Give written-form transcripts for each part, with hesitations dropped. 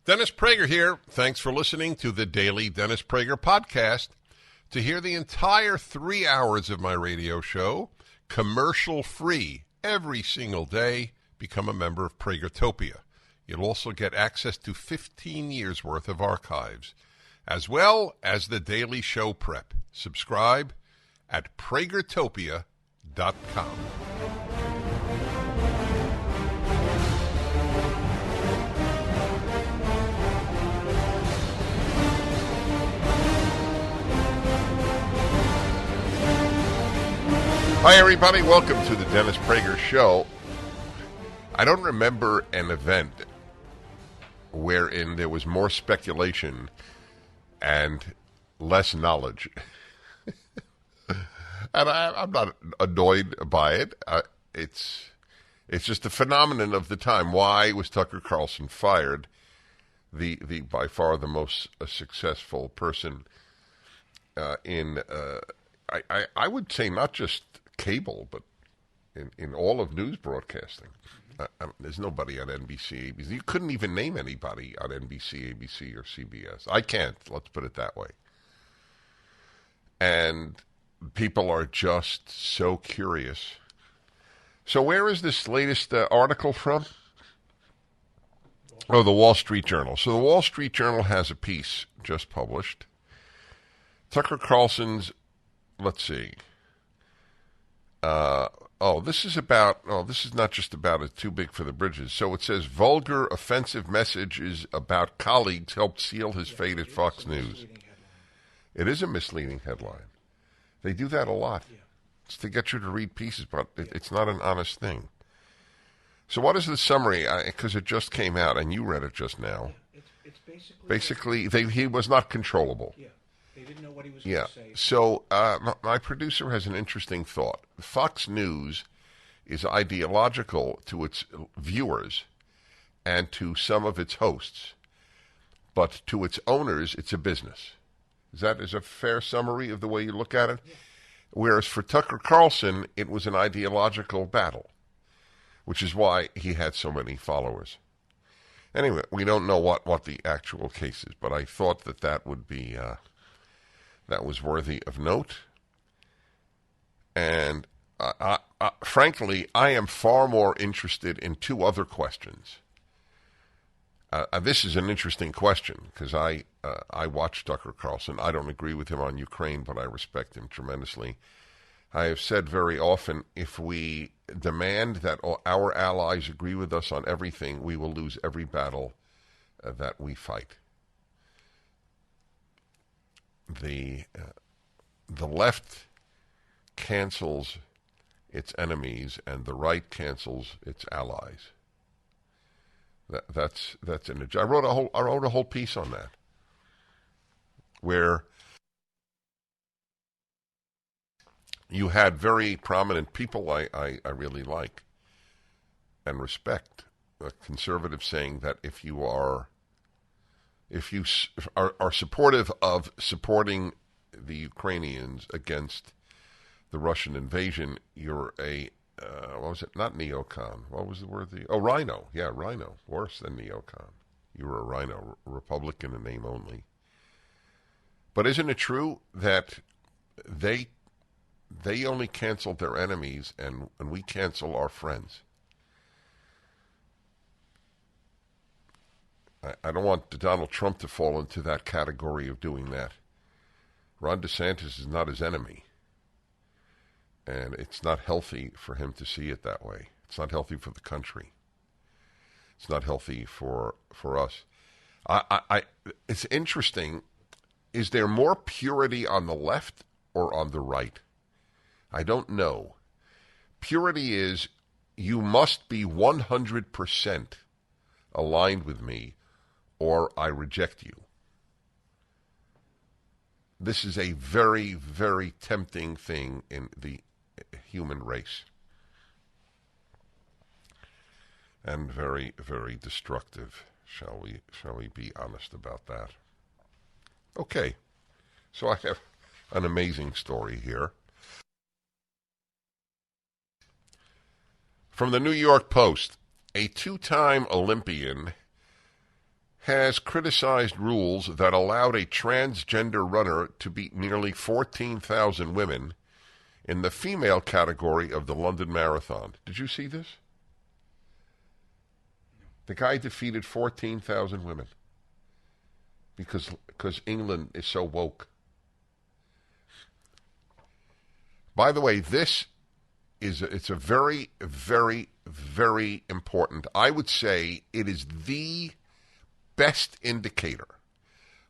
Dennis Prager here. Thanks for listening to the Daily Dennis Prager Podcast. To hear the entire 3 hours of my radio show, commercial-free, every single day, become a member of Pragertopia. You'll also get access to 15 years' worth of archives, as well as the daily show prep. Subscribe at pragertopia.com. Hi, everybody. Welcome to the Dennis Prager Show. I don't remember an event wherein there was more speculation and less knowledge. And I'm not annoyed by it. It's just a phenomenon of the time. Why was Tucker Carlson fired? The by far the most successful person in I would say not just cable, but in all of news broadcasting. There's nobody on NBC, ABC. You couldn't even name anybody on NBC, ABC, or CBS. I can't. Let's put it that way. And people are just so curious. So where is this latest article from? Oh, the Wall Street Journal. So the Wall Street Journal has a piece just published. Tucker Carlson's, let's see. This is not just about it's too big for the britches. So it says vulgar, offensive messages about colleagues helped seal his fate at Fox News. It is a misleading headline. They do that a lot. Yeah. It's to get you to read pieces, but it's not an honest thing. So what is the summary? Because it just came out, and you read it just now. Yeah. It's basically he was not controllable. Yeah. They didn't know what he was going to say. So my producer has an interesting thought. Fox News is ideological to its viewers and to some of its hosts, but to its owners, it's a business. Is that a fair summary of the way you look at it? Yeah. Whereas for Tucker Carlson, it was an ideological battle, which is why he had so many followers. Anyway, we don't know what the actual case is, but I thought that would be... that was worthy of note. And frankly, I am far more interested in two other questions. This is an interesting question because I watch Tucker Carlson. I don't agree with him on Ukraine, but I respect him tremendously. I have said very often, if we demand that our allies agree with us on everything, we will lose every battle that we fight. The left cancels its enemies, and the right cancels its allies. That's an. I wrote a whole piece on that, where you had very prominent people I really like and respect, conservatives saying that if you are supportive of supporting the Ukrainians against the Russian invasion, you're a, what was it? Not neocon. What was the word? Rhino. Yeah, rhino. Worse than neocon. You were a rhino, Republican in name only. But isn't it true that they only canceled their enemies and we cancel our friends? I don't want Donald Trump to fall into that category of doing that. Ron DeSantis is not his enemy. And it's not healthy for him to see it that way. It's not healthy for the country. It's not healthy for us. It's interesting. Is there more purity on the left or on the right? I don't know. Purity is you must be 100% aligned with me, or I reject you. This is a very, very tempting thing in the human race. And very, very destructive. Shall we be honest about that? Okay. So I have an amazing story here. From the New York Post, a two-time Olympian has criticized rules that allowed a transgender runner to beat nearly 14,000 women in the female category of the London Marathon. Did you see this? The guy defeated 14,000 women because England is so woke. By the way, it's a very, very, very important, I would say it is the best indicator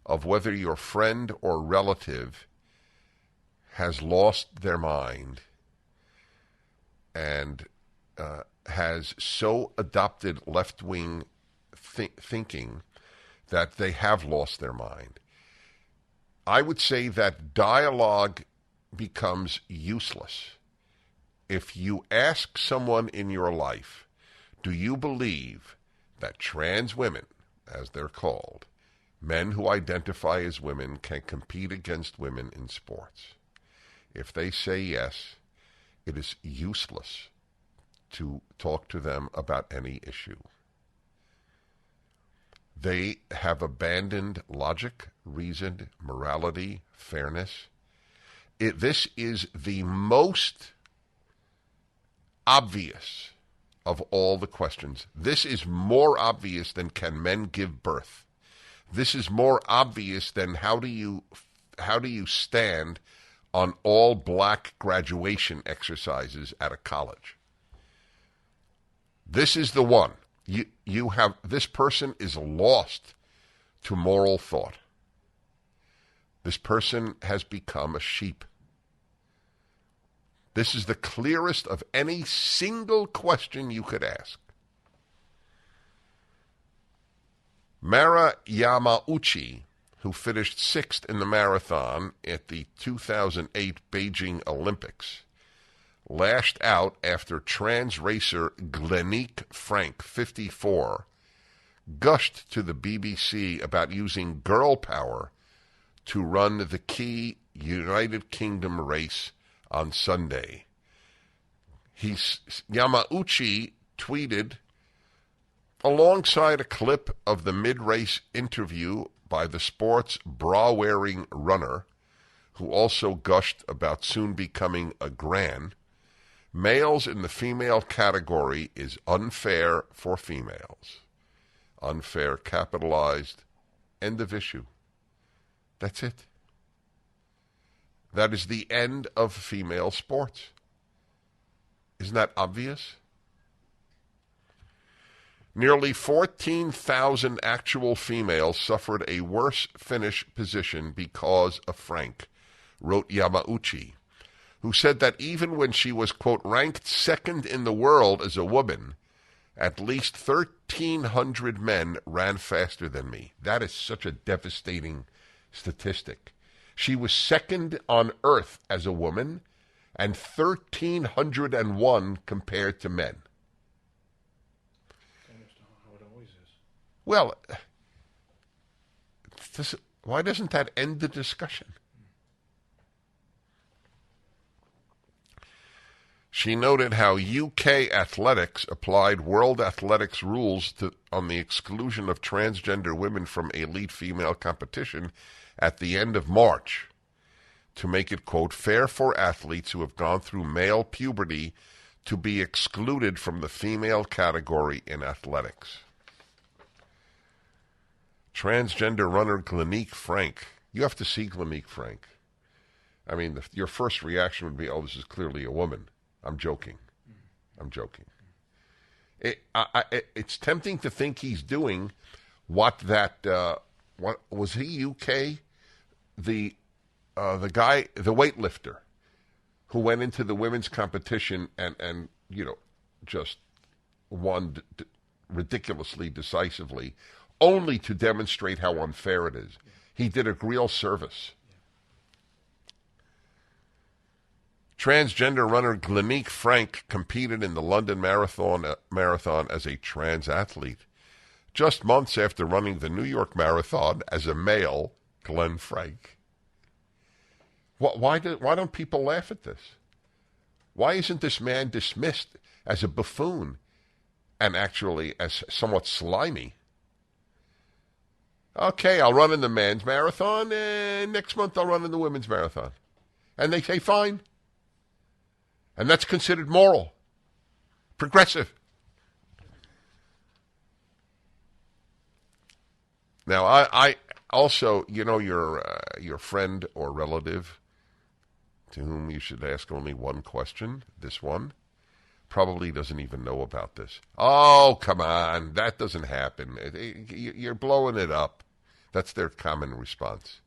of whether your friend or relative has lost their mind and has so adopted left-wing thinking that they have lost their mind. I would say that dialogue becomes useless if you ask someone in your life, do you believe that trans women, as they're called, men who identify as women, can compete against women in sports? If they say yes, it is useless to talk to them about any issue. They have abandoned logic, reason, morality, fairness. This is the most obvious of all the questions. This is more obvious than can men give birth. This is more obvious than how do you stand on all black graduation exercises at a college. This is the one. You have, this person is lost to moral thought. This person has become a sheep. This is the clearest of any single question you could ask. Mara Yamauchi, who finished 6th in the marathon at the 2008 Beijing Olympics, lashed out after trans racer Glenique Frank, 54, gushed to the BBC about using girl power to run the key United Kingdom race on Sunday. Yamauchi tweeted alongside a clip of the mid-race interview by the sport's bra-wearing runner, who also gushed about soon becoming a gran, males in the female category is unfair for females. Unfair capitalized, end of issue. That's it. That is the end of female sports. Isn't that obvious? Nearly 14,000 actual females suffered a worse finish position because of Frank, wrote Yamauchi, who said that even when she was, quote, ranked second in the world as a woman, at least 1,300 men ran faster than me. That is such a devastating statistic. She was second on earth as a woman, and 1,301 compared to men. How it always is. Well, why doesn't that end the discussion? She noted how UK athletics applied World Athletics rules on the exclusion of transgender women from elite female competition at the end of March to make it, quote, fair for athletes who have gone through male puberty to be excluded from the female category in athletics. Transgender runner Glenique Frank. You have to see Glenique Frank. I mean, your first reaction would be, oh, this is clearly a woman. I'm joking. It's tempting to think he's doing what what was he, UK? The guy, the weightlifter, who went into the women's competition and just won ridiculously decisively, only to demonstrate how unfair it is. He did a real service. Transgender runner Glenique Frank competed in the London Marathon as a trans athlete, just months after running the New York Marathon as a male Glenn Frank. Why don't people laugh at this? Why isn't this man dismissed as a buffoon and actually as somewhat slimy? Okay, I'll run in the men's marathon, and next month I'll run in the women's marathon. And they say, fine. And that's considered moral, progressive. Now, I also, your friend or relative to whom you should ask only one question, this one, probably doesn't even know about this. Oh, come on, that doesn't happen. You're blowing it up. That's their common response.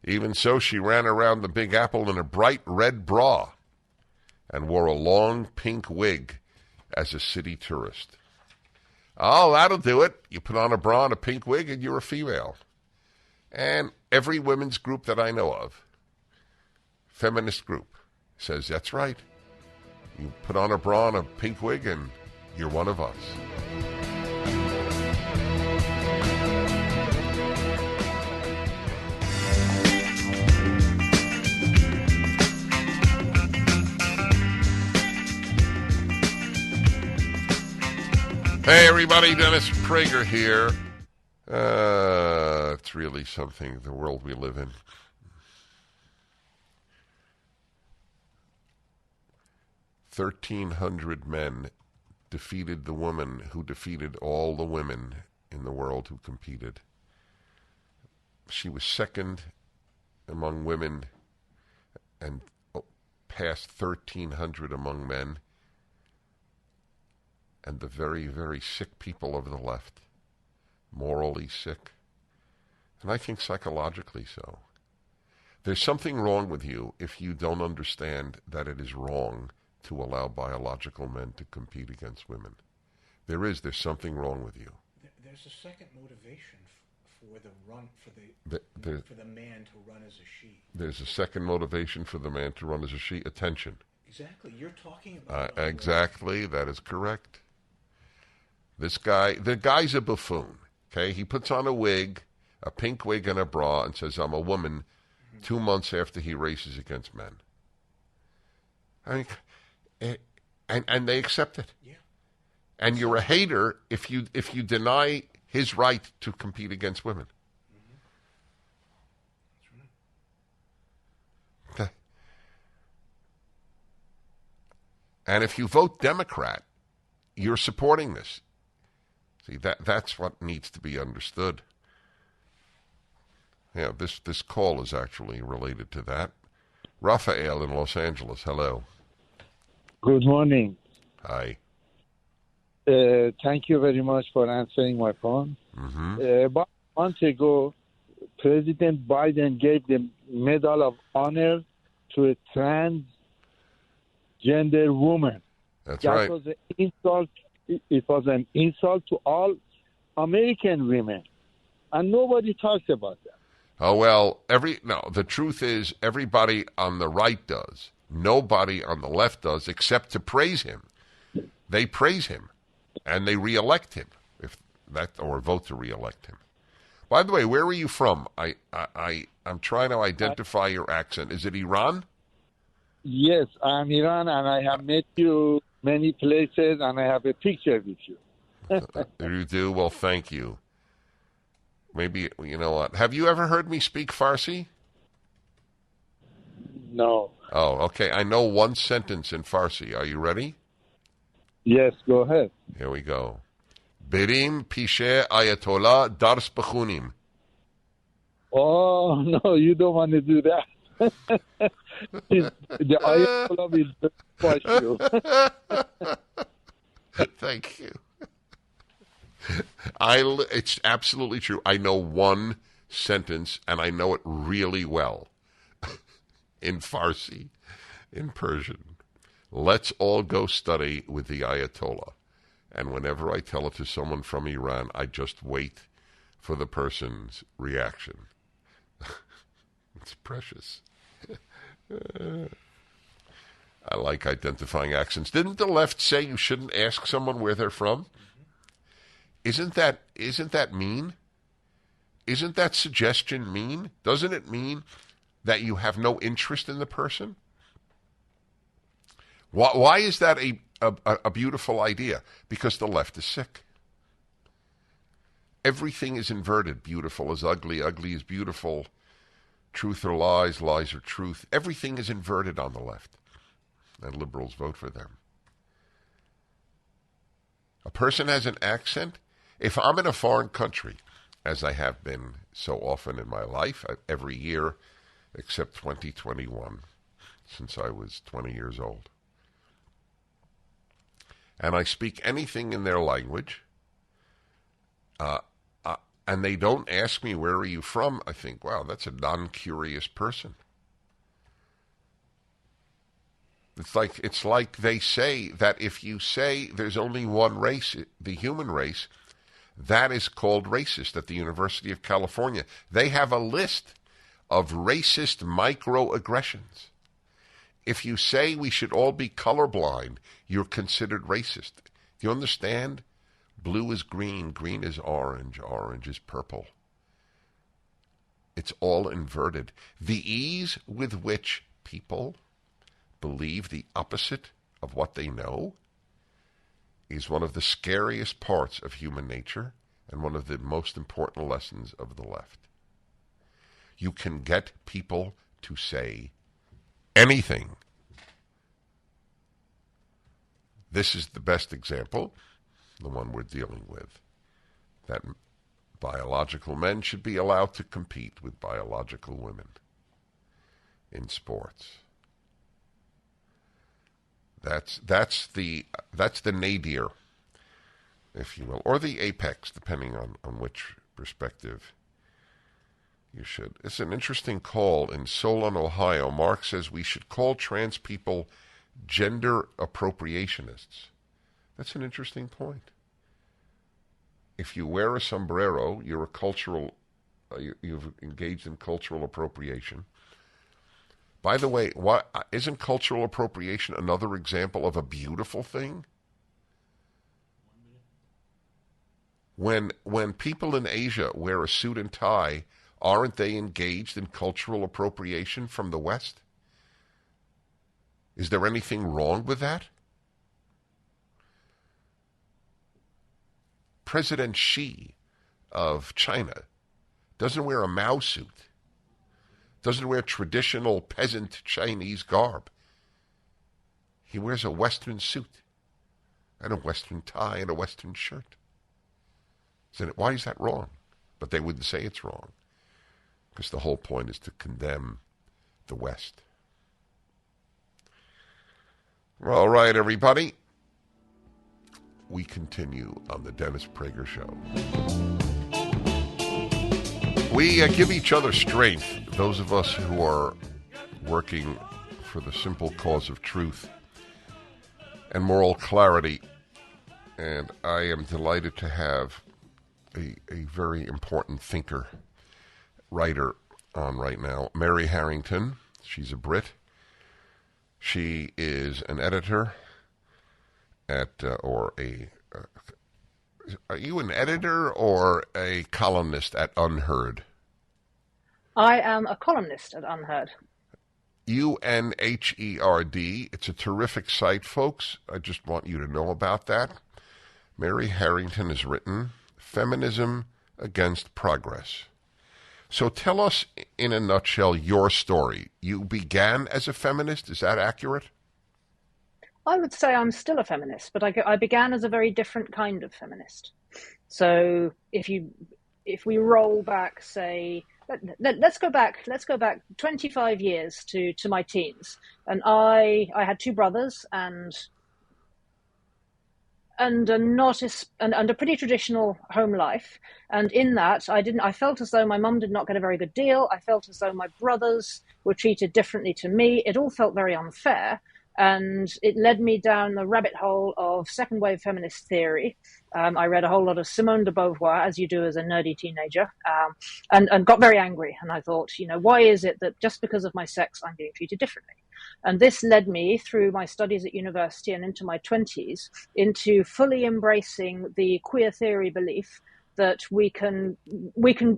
Even so, she ran around the Big Apple in a bright red bra and wore a long pink wig as a city tourist. Oh, that'll do it. You put on a bra and a pink wig and you're a female. And every women's group that I know of, feminist group, says that's right. You put on a bra and a pink wig and you're one of us. Hey everybody, Dennis Prager here. It's really something, the world we live in. 1,300 men defeated the woman who defeated all the women in the world who competed. She was second among women and passed 1,300 among men. And the very, very sick people of the left, morally sick, and I think psychologically so. There's something wrong with you if you don't understand that it is wrong to allow biological men to compete against women. There's something wrong with you. There's a second motivation for the man to run as a she. There's a second motivation for the man to run as a she. Attention. Exactly. You're talking about exactly. That is correct. The guy's a buffoon. Okay, he puts on a wig, a pink wig and a bra, and says, "I'm a woman." 2 months after he races against men. I mean, and they accept it. Yeah. And you're a hater if you deny his right to compete against women. That's right. Okay. And if you vote Democrat, you're supporting this. See, that's what needs to be understood. Yeah, this call is actually related to that. Raphael in Los Angeles, hello. Good morning. Hi. Thank you very much for answering my phone. Mm-hmm. About a month ago, President Biden gave the Medal of Honor to a transgender woman. That's that right. Was an insult. It was an insult to all American women, and nobody talks about that. Oh, well, the truth is everybody on the right does. Nobody on the left does except to praise him. They praise him, and they reelect him, or vote to reelect him. By the way, where are you from? I'm trying to identify your accent. Is it Iran? Yes, I'm Iran, and I have met you many places, and I have a picture with you. You do? Well, thank you. Maybe, you know what? Have you ever heard me speak Farsi? No. Oh, okay. I know one sentence in Farsi. Are you ready? Yes, go ahead. Here we go. Berim pishe Ayatollah dars b'chunim. Oh, no, you don't want to do that. The Ayatollah will push you. Thank you. It's absolutely true. I know one sentence, and I know it really well. In Farsi, in Persian. Let's all go study with the Ayatollah. And whenever I tell it to someone from Iran, I just wait for the person's reaction. It's precious. I like identifying accents. Didn't the left say you shouldn't ask someone where they're from? Isn't that mean? Isn't that suggestion mean? Doesn't it mean that you have no interest in the person? Why is that a beautiful idea? Because the left is sick. Everything is inverted. Beautiful is ugly, ugly is beautiful. Truth or lies, lies or truth. Everything is inverted on the left. And liberals vote for them. A person has an accent. If I'm in a foreign country, as I have been so often in my life, every year except 2021, since I was 20 years old, and I speak anything in their language, and they don't ask me, where are you from? I think, wow, that's a non-curious person. It's like they say that if you say there's only one race, the human race, that is called racist at the University of California. They have a list of racist microaggressions. If you say we should all be colorblind, you're considered racist. Do you understand? Blue is green, green is orange, orange is purple. It's all inverted. The ease with which people believe the opposite of what they know is one of the scariest parts of human nature and one of the most important lessons of the left. You can get people to say anything. This is the best example, the one we're dealing with, that biological men should be allowed to compete with biological women in sports. That's the nadir, if you will, or the apex, depending on which perspective you should. It's an interesting call in Solon, Ohio. Mark says we should call trans people gender appropriationists. That's an interesting point. If you wear a sombrero, you're a cultural, you've engaged in cultural appropriation. By the way, isn't cultural appropriation another example of a beautiful thing? When people in Asia wear a suit and tie, aren't they engaged in cultural appropriation from the West? Is there anything wrong with that? President Xi of China doesn't wear a Mao suit, doesn't wear traditional peasant Chinese garb. He wears a Western suit and a Western tie and a Western shirt. Why is that wrong? But they wouldn't say it's wrong, because the whole point is to condemn the West. All right, everybody. We continue on the Dennis Prager Show. We give each other strength, those of us who are working for the simple cause of truth and moral clarity. And I am delighted to have a very important thinker, writer on right now, Mary Harrington. She's a Brit. She is an editor at, are you an editor or a columnist at UnHeard? I am a columnist at UnHeard. UnHeard. It's a terrific site, folks. I just want you to know about that. Mary Harrington has written Feminism Against Progress. So tell us, in a nutshell, your story. You began as a feminist, is that accurate? I would say I'm still a feminist, but I began as a very different kind of feminist. So if we roll back, say, let's go back 25 years to my teens, and I had two brothers and a pretty traditional home life. And in that, I felt as though my mum did not get a very good deal. I felt as though my brothers were treated differently to me. It all felt very unfair. And it led me down the rabbit hole of second wave feminist theory. I read a whole lot of Simone de Beauvoir, as you do as a nerdy teenager, and got very angry. And I thought, why is it that just because of my sex, I'm being treated differently? And this led me through my studies at university and into my 20s into fully embracing the queer theory belief that we can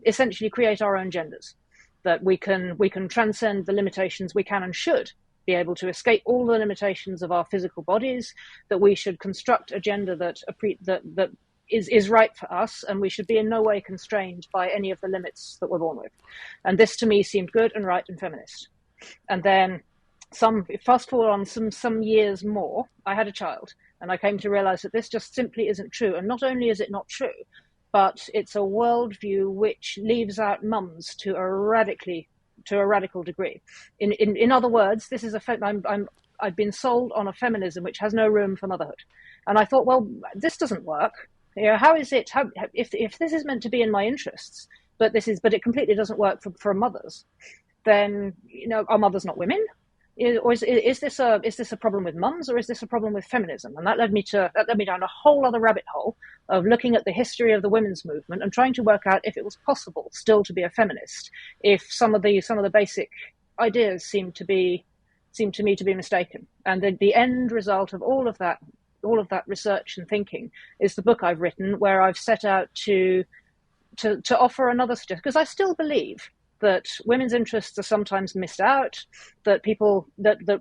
essentially create our own genders, that we can transcend the limitations we can and should be able to escape all the limitations of our physical bodies, that we should construct a gender that is right for us, and we should be in no way constrained by any of the limits that we're born with. And this to me seemed good and right and feminist. And then fast forward on some years more, I had a child, and I came to realize that this just simply isn't true. And not only is it not true, but it's a worldview which leaves out mums to a radical degree. In other words, this is I've been sold on a feminism which has no room for motherhood. And I thought, well, this doesn't work. How is it? If this is meant to be in my interests, but it completely doesn't work for mothers, then are mothers not women? Or is this a problem with mums, or is this a problem with feminism? And that led me down a whole other rabbit hole of looking at the history of the women's movement and trying to work out if it was possible still to be a feminist, if some of the basic ideas seem to me to be mistaken. And the end result of all of that research and thinking is the book I've written, where I've set out to offer another suggestion, because I still believe that women's interests are sometimes missed out, that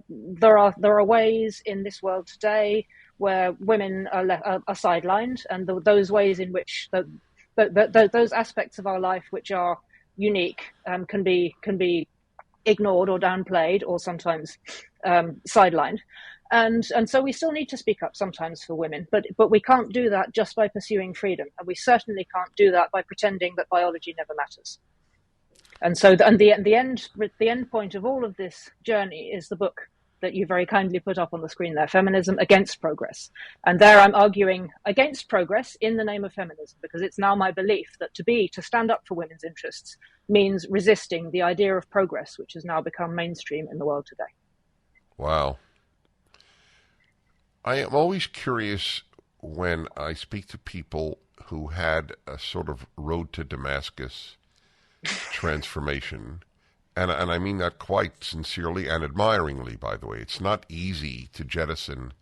there are ways in this world today where women are sidelined, and those ways in which those aspects of our life which are unique can be ignored or downplayed or sometimes sidelined. And so we still need to speak up sometimes for women, but we can't do that just by pursuing freedom, and we certainly can't do that by pretending that biology never matters. And so the end point of all of this journey is the book that you very kindly put up on the screen there, Feminism Against Progress. And there I'm arguing against progress in the name of feminism, because it's now my belief that to stand up for women's interests means resisting the idea of progress, which has now become mainstream in the world today. Wow. I am always curious when I speak to people who had a sort of road to Damascus transformation, and I mean that quite sincerely and admiringly, by the way. It's not easy to jettison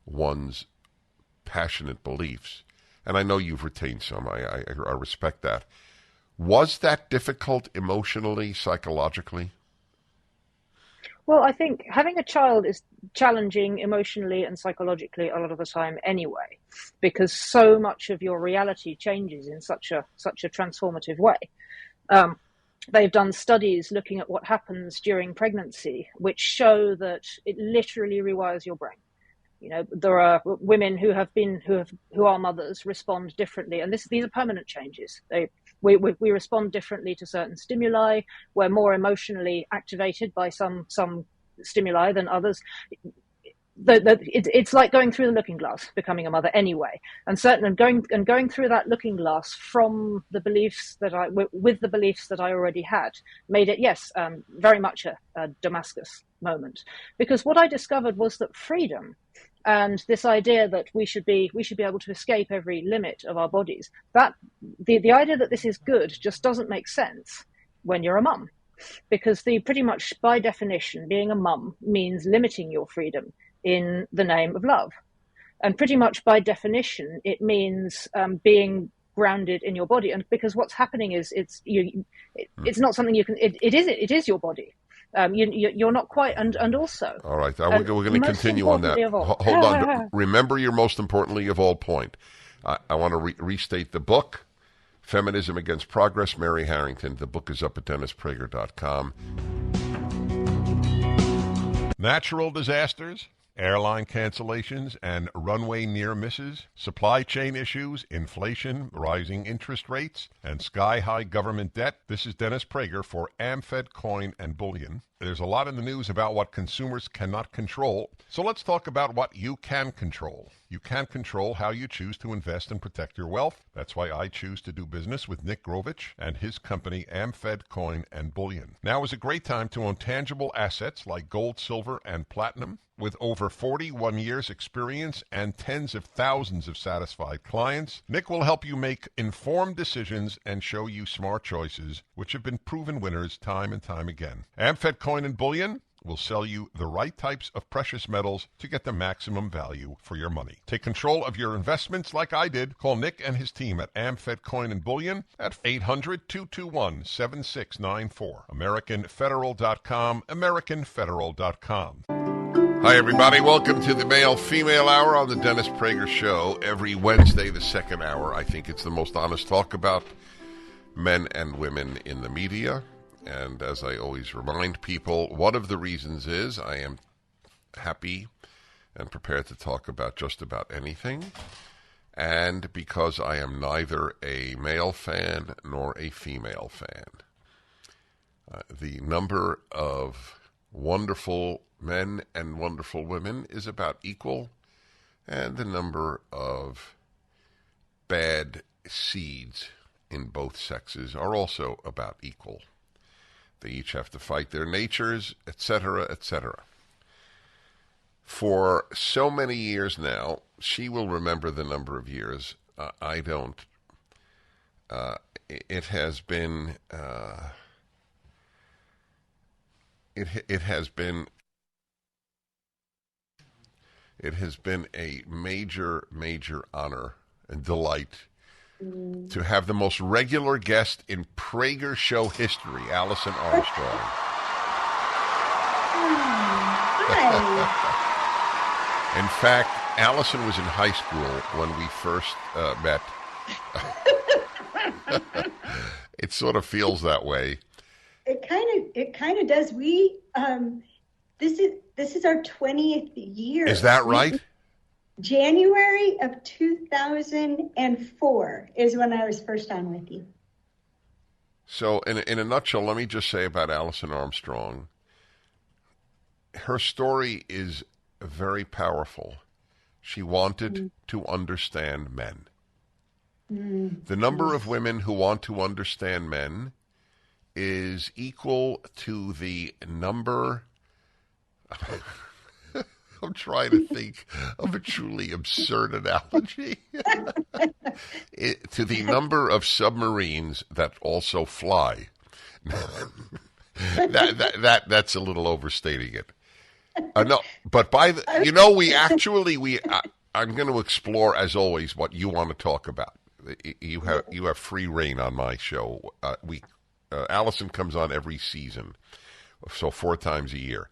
one's passionate beliefs, and I know you've retained some. I respect that. Was that difficult emotionally, psychologically? Well, I think having a child is challenging emotionally and psychologically a lot of the time anyway, because so much of your reality changes in such a transformative way. They've done studies looking at what happens during pregnancy, which show that it literally rewires your brain. There are women who are mothers respond differently, and these are permanent changes. We respond differently to certain stimuli. We're more emotionally activated by some stimuli than others. It's like going through the looking glass, becoming a mother anyway, and going through that looking glass from the beliefs that I already had made it, yes, very much a Damascus moment, because what I discovered was that freedom and this idea that we should be able to escape every limit of our bodies, that the idea that this is good just doesn't make sense when you're a mum, because pretty much by definition being a mum means limiting your freedom in the name of love. And pretty much by definition, it means being grounded in your body. And because what's happening is it's not something you can, it is your body. You're not quite, and also. All right, we're going to continue on that. Hold on. Remember your most importantly of all point. I want to restate the book, Feminism Against Progress, Mary Harrington. The book is up at DennisPrager.com. Natural disasters, airline cancellations and runway near misses, supply chain issues, inflation, rising interest rates, and sky-high government debt. This is Dennis Prager for AmFed Coin and Bullion. There's a lot in the news about what consumers cannot control, so let's talk about what you can control. You can control how you choose to invest and protect your wealth. That's why I choose to do business with Nick Grovich and his company AmFed Coin and Bullion. Now is a great time to own tangible assets like gold, silver, and platinum. With over 41 years experience and tens of thousands of satisfied clients, Nick will help you make informed decisions and show you smart choices, which have been proven winners time and time again. AmFed Coin and Bullion will sell you the right types of precious metals to get the maximum value for your money. Take control of your investments like I did. Call Nick and his team at AmFed Coin and Bullion at 800-221-7694. AmericanFederal.com, AmericanFederal.com. Hi, everybody. Welcome to the Male-Female Hour on the Dennis Prager Show. Every Wednesday, the second hour. I think it's the most honest talk about men and women in the media. And as I always remind people, one of the reasons is I am happy and prepared to talk about just about anything. And because I am neither a male fan nor a female fan. The number of wonderful men and wonderful women is about equal, and the number of bad seeds in both sexes are also about equal. They each have to fight their natures, etc., etc. For so many years now, she will remember the number of years. I don't. It has been. It has been a major honor and delight to have the most regular guest in Prager Show history, Alison Armstrong. Hi. In fact, Alison was in high school when we first met. It sort of feels that way. It kind of does. This is our 20th year. Is that right? January of 2004 is when I was first on with you. So in a nutshell, let me just say about Alison Armstrong. Her story is very powerful. She wanted to understand men. The number of women who want to understand men is equal to the number... I'm trying to think of a truly absurd analogy. To the number of submarines that also fly. That's a little overstating it. No, but I'm going to explore, as always, what you want to talk about. You have free reign on my show. Alison comes on every season, so 4 times a year.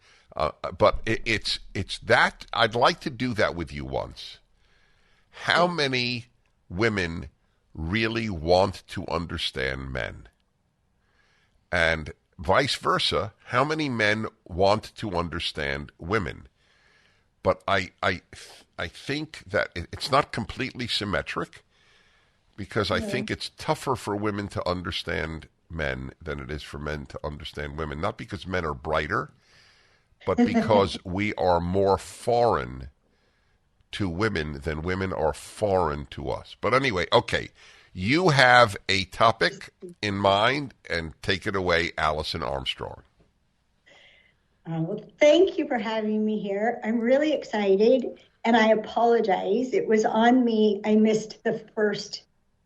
But it's that I'd like to do that with you once. How many women really want to understand men? And vice versa, how many men want to understand women? But I think that it's not completely symmetric, because I think it's tougher for women to understand men than it is for men to understand women. Not because men are brighter, but because we are more foreign to women than women are foreign to us. But anyway, okay, you have a topic in mind, and take it away, Alison Armstrong. Well, thank you for having me here. I'm really excited, and I apologize. It was on me. I missed the first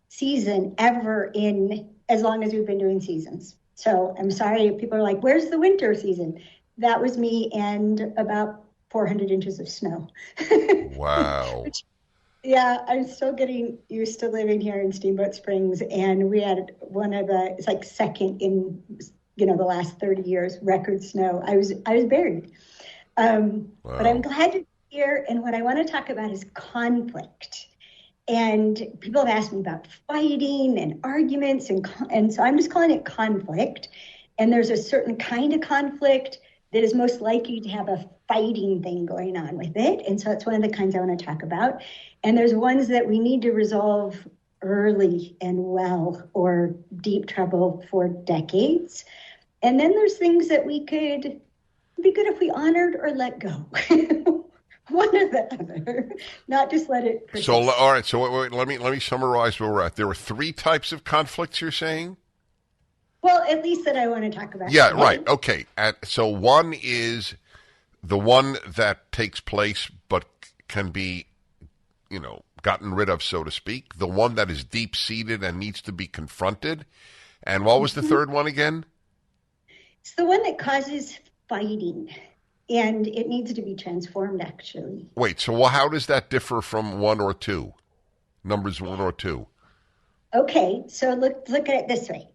season ever in as long as we've been doing seasons. So I'm sorry if people are like, where's the winter season? That was me and about 400 inches of snow. Wow. Yeah, I'm still getting used to living here in Steamboat Springs, and we had it's like second in, the last 30 years, record snow. I was buried. Wow. But I'm glad to be here, and what I want to talk about is conflict. And people have asked me about fighting and arguments, and so I'm just calling it conflict. And there's a certain kind of conflict that is most likely to have a fighting thing going on with it. And so it's one of the kinds I want to talk about. And there's ones that we need to resolve early and well, or deep trouble for decades. And then there's things that it'd be good if we honored or let go. One or the other, not just let it persist. So, all right. So wait, let me summarize where we're at. There were 3 types of conflicts, you're saying? Well, at least that I want to talk about. Yeah, today. Right. Okay. So one is the one that takes place but can be, gotten rid of, so to speak. The one that is deep-seated and needs to be confronted. And what was the third one again? It's the one that causes fighting, and it needs to be transformed, actually. Wait, so how does that differ from 1 or 2? Numbers 1 or 2? Okay, so look at it this way.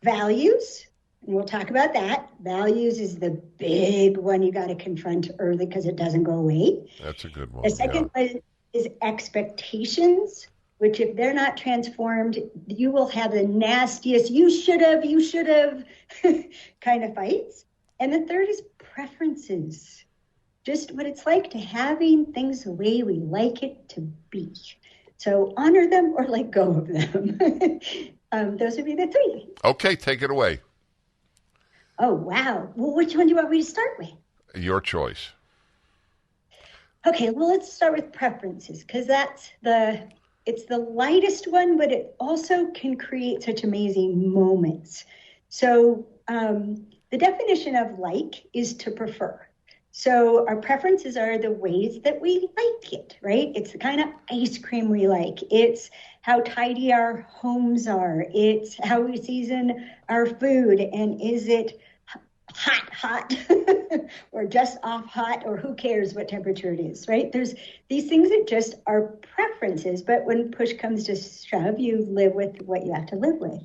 Values And we'll talk about that. Values is the big one you got to confront early because it doesn't go away. That's a good one. The second one is expectations, which if they're not transformed, you will have the nastiest, you should have kind of fights. And the third is preferences, just what it's like to having things the way we like it to be. So honor them or let go of them. Those would be the three. Okay, take it away. Oh, wow. Well, which one do you want me to start with? Your choice. Okay, well, let's start with preferences because it's the lightest one, but it also can create such amazing moments. So the definition of like is to prefer. So our preferences are the ways that we like it, right? It's the kind of ice cream we like. It's how tidy our homes are. It's how we season our food. And is it hot, or just off hot, or who cares what temperature it is, right? There's these things that just are preferences, but when push comes to shove, you live with what you have to live with.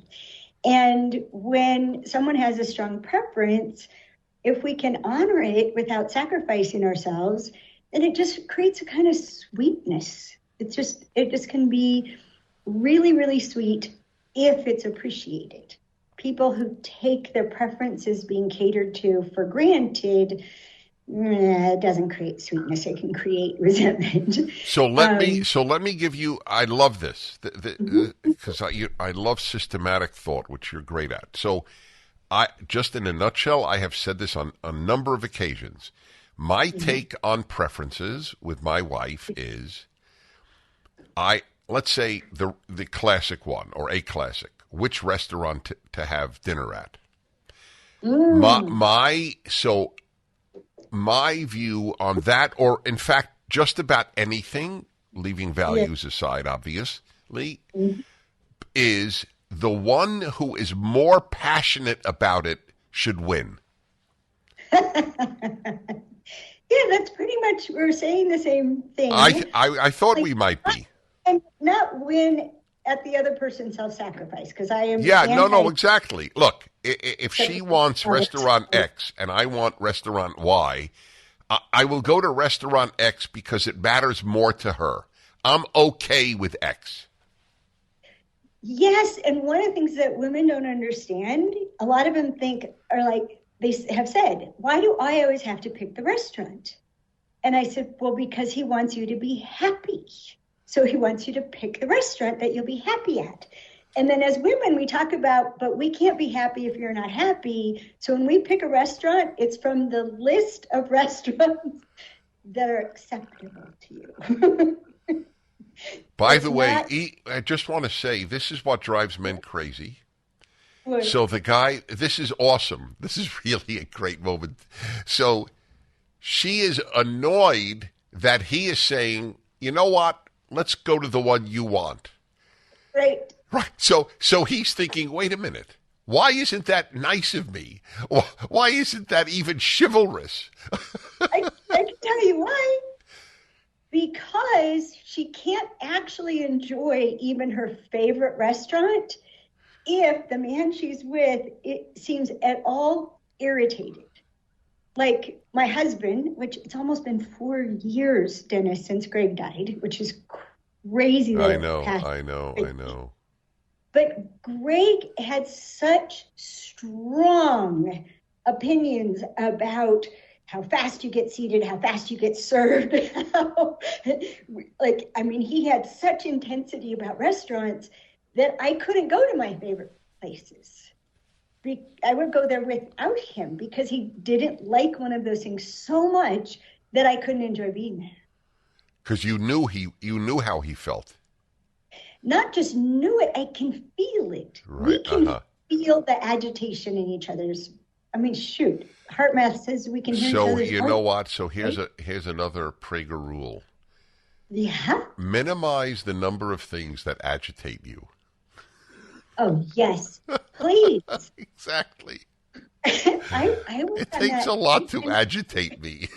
And when someone has a strong preference, if we can honor it without sacrificing ourselves, then it just creates a kind of sweetness. It just can be really, really sweet if it's appreciated. People who take their preferences being catered to for granted, it doesn't create sweetness. It can create resentment. So let me give you. I love this because I love systematic thought, which you're great at. So, just in a nutshell, I have said this on a number of occasions. My take on preferences with my wife is, let's say the classic one or a classic. Which restaurant to have dinner at? My view on that, or in fact, just about anything, leaving values aside, obviously, is the one who is more passionate about it should win. Yeah, that's pretty much, we're saying the same thing. I thought we might be. And not win at the other person's self-sacrifice, because I am... Yeah, no, exactly. Look, if she wants restaurant X and I want restaurant Y, I will go to restaurant X because it matters more to her. I'm okay with X. Yes, and one of the things that women don't understand, a lot of them they have said, why do I always have to pick the restaurant? And I said, well, because he wants you to be happy. So he wants you to pick the restaurant that you'll be happy at. And then as women, we talk about, but we can't be happy if you're not happy. So when we pick a restaurant, it's from the list of restaurants that are acceptable to you. By the way, I just want to say, this is what drives men crazy. What? So the guy, this is awesome. This is really a great moment. So she is annoyed that he is saying, you know what? Let's go to the one you want. Right. So he's thinking, wait a minute. Why isn't that nice of me? Why isn't that even chivalrous? I can tell you why. Because she can't actually enjoy even her favorite restaurant if the man she's with seems at all irritated. Like my husband, which it's almost been 4 years, Dennis, since Greg died, which is crazy. I know. But Greg had such strong opinions about how fast you get seated, how fast you get served. He had such intensity about restaurants that I couldn't go to my favorite places. I would go there without him because he didn't like one of those things so much that I couldn't enjoy being there. Because you knew how he felt. Not just knew it, I can feel it. Right. We can feel the agitation in each other's. Heart math says we can hear each other's. So you know what? So here's another Prager rule. Yeah. Minimize the number of things that agitate you. Oh, yes. Please. Exactly. It takes a lot to agitate me.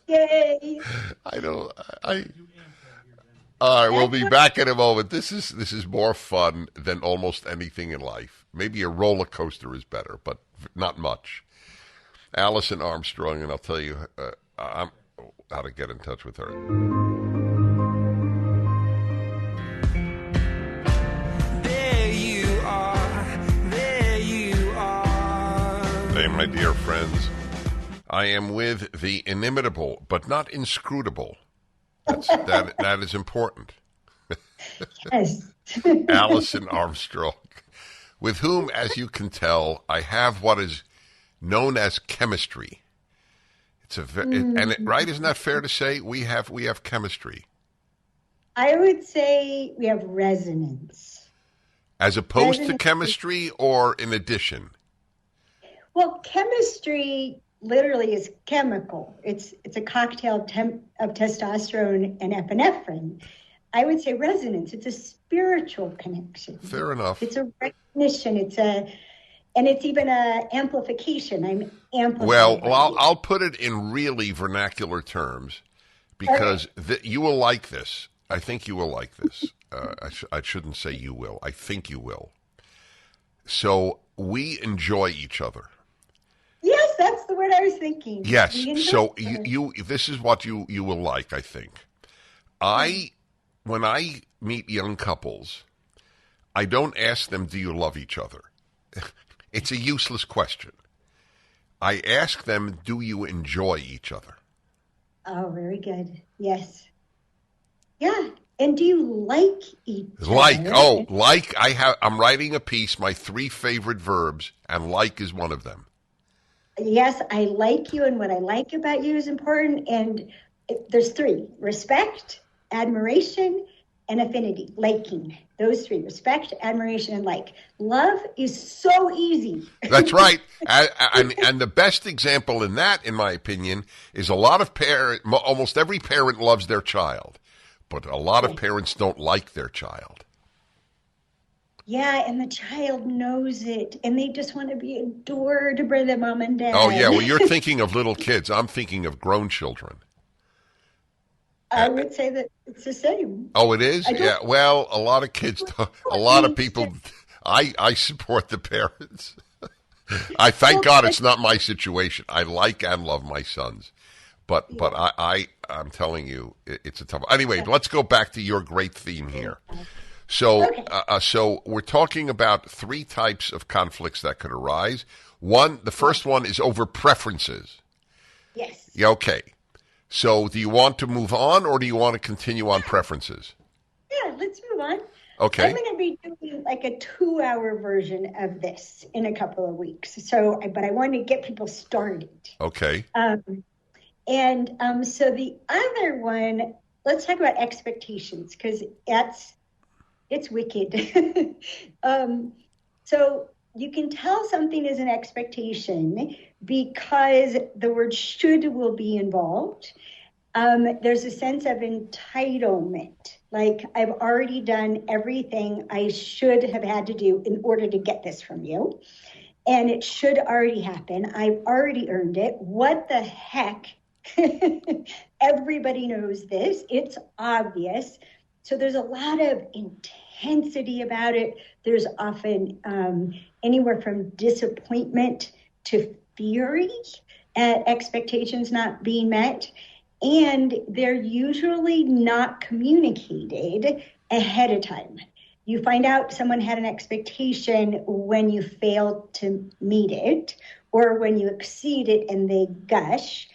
Yay. All right, we'll be back in a moment. This is more fun than almost anything in life. Maybe a roller coaster is better, but not much. Alison Armstrong, and I'll tell you how to get in touch with her. There you are, there you are. Hey, my dear friends, I am with the inimitable, but not inscrutable. That is important. Yes. Alison Armstrong, with whom, as you can tell, I have what is known as chemistry. Right? Isn't that fair to say we have chemistry? I would say we have resonance. As opposed to chemistry, or in addition? Well, chemistry literally is chemical. It's a cocktail of testosterone and epinephrine. I would say resonance. It's a spiritual connection. Fair enough. It's a recognition. And it's even a amplification. I'm amplifying. Well, I'll put it in really vernacular terms, because you will like this. I think you will like this. I shouldn't say you will. I think you will. So we enjoy each other. Yes, that's the word I was thinking. Yes. So you this is what you will like, I think. When I meet young couples, I don't ask them, do you love each other? It's a useless question. I ask them, do you enjoy each other? Oh, very good. Yes. Yeah. And do you like each other? I'm writing a piece, my 3 favorite verbs, and like is one of them. Yes, I like you, and what I like about you is important. And there's 3: respect, admiration, and affinity, liking. Those 3: respect, admiration, and like. Love is so easy. That's right. And the best example in that, in my opinion, is almost every parent loves their child, but a lot of parents don't like their child. Yeah, and the child knows it, and they just want to be adored by the mom and dad. Oh, yeah, well, you're thinking of little kids. I'm thinking of grown children. I would say that it's the same. Oh, it is? Yeah, well, a lot of kids, a lot of people, I support the parents. I thank God it's not my situation. I like and love my sons. But I'm telling you, it's a tough. Anyway, let's go back to your great theme here. So, so we're talking about 3 types of conflicts that could arise. The first one is over preferences. Yes. Yeah, okay. So, do you want to move on, or do you want to continue on preferences? Yeah, let's move on. Okay. I'm going to be doing like a 2-hour version of this in a couple of weeks. So, but I want to get people started. Okay. So the other one, let's talk about expectations, because it's wicked. So you can tell something is an expectation because the word should will be involved. There's a sense of entitlement, like I've already done everything I should have had to do in order to get this from you. And it should already happen. I've already earned it. What the heck? Everybody knows this. It's obvious. So there's a lot of intensity about it. There's often anywhere from disappointment to fury at expectations not being met. And they're usually not communicated ahead of time. You find out someone had an expectation when you failed to meet it, or when you exceed it and they gush.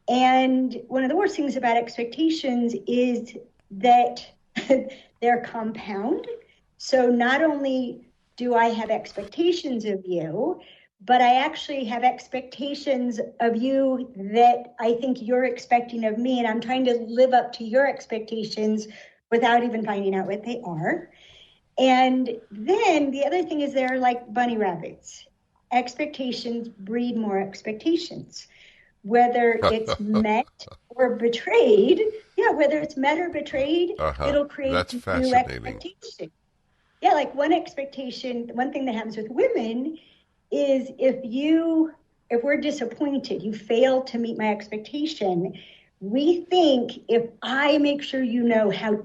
And one of the worst things about expectations is that they're compound. So not only do I have expectations of you, but I actually have expectations of you that I think you're expecting of me, and I'm trying to live up to your expectations without even finding out what they are. And then the other thing is they're like bunny rabbits. Expectations breed more expectations. Whether it's met or betrayed, whether it's met or betrayed, it'll create new expectation. Yeah, like one thing that happens with women is if we're disappointed, you fail to meet my expectation, we think if I make sure you know how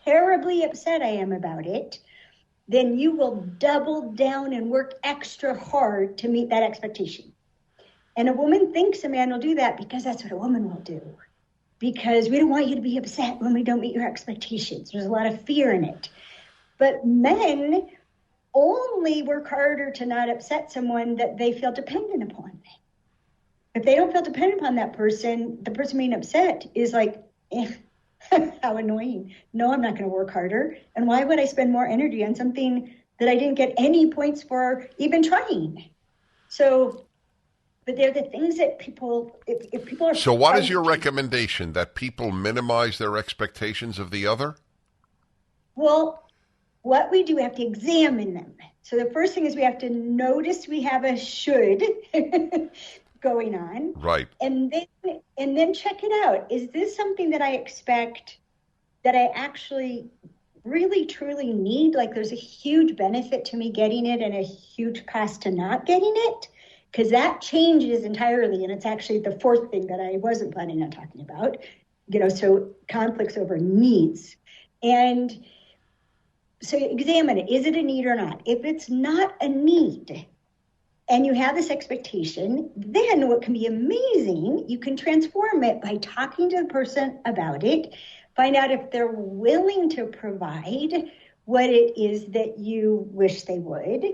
terribly upset I am about it, then you will double down and work extra hard to meet that expectation. And a woman thinks a man will do that because that's what a woman will do. Because we don't want you to be upset when we don't meet your expectations. There's a lot of fear in it. But men only work harder to not upset someone that they feel dependent upon. If they don't feel dependent upon that person, the person being upset is like, how annoying. No, I'm not going to work harder. And why would I spend more energy on something that I didn't get any points for even trying? So, but they're the things that people, if people are... So what is your recommendation? That people minimize their expectations of the other? Well, what we do, we have to examine them. So the first thing is we have to notice we have a should going on. Right. And then check it out. Is this something that I expect that I actually really truly need? Like there's a huge benefit to me getting it and a huge cost to not getting it? Because that changes entirely. And it's actually the fourth thing that I wasn't planning on talking about. So conflicts over needs. And so examine it. Is it a need or not? If it's not a need and you have this expectation, then what can be amazing, you can transform it by talking to the person about it, find out if they're willing to provide what it is that you wish they would,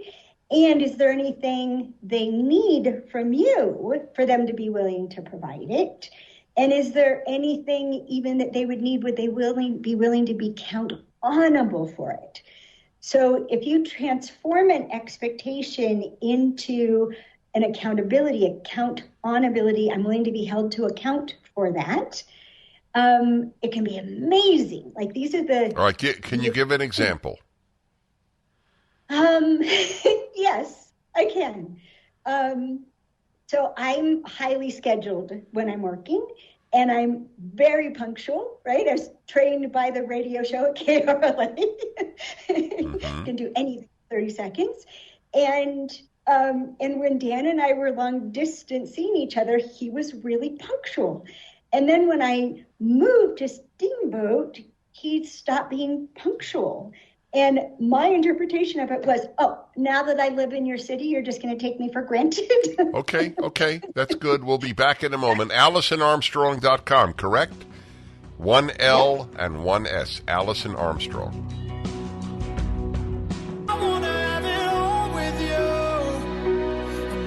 and is there anything they need from you for them to be willing to provide it? And is there anything even that they would need, would they be willing to be accountable for it? So if you transform an expectation into an accountability, account-onability, I'm willing to be held to account for that, it can be amazing. Like these are the... All right, can you give an example? Yes, I can. So I'm highly scheduled when I'm working. And I'm very punctual, right? I was trained by the radio show at KRLA. Can do anything in 30 seconds. And when Dan and I were long distance seeing each other, he was really punctual. And then when I moved to Steamboat, he stopped being punctual. And my interpretation of it was, now that I live in your city, you're just going to take me for granted. Okay. That's good. We'll be back in a moment. AlisonArmstrong.com, correct? 1 L and 1 S. Alison Armstrong. I wanna have it all with you.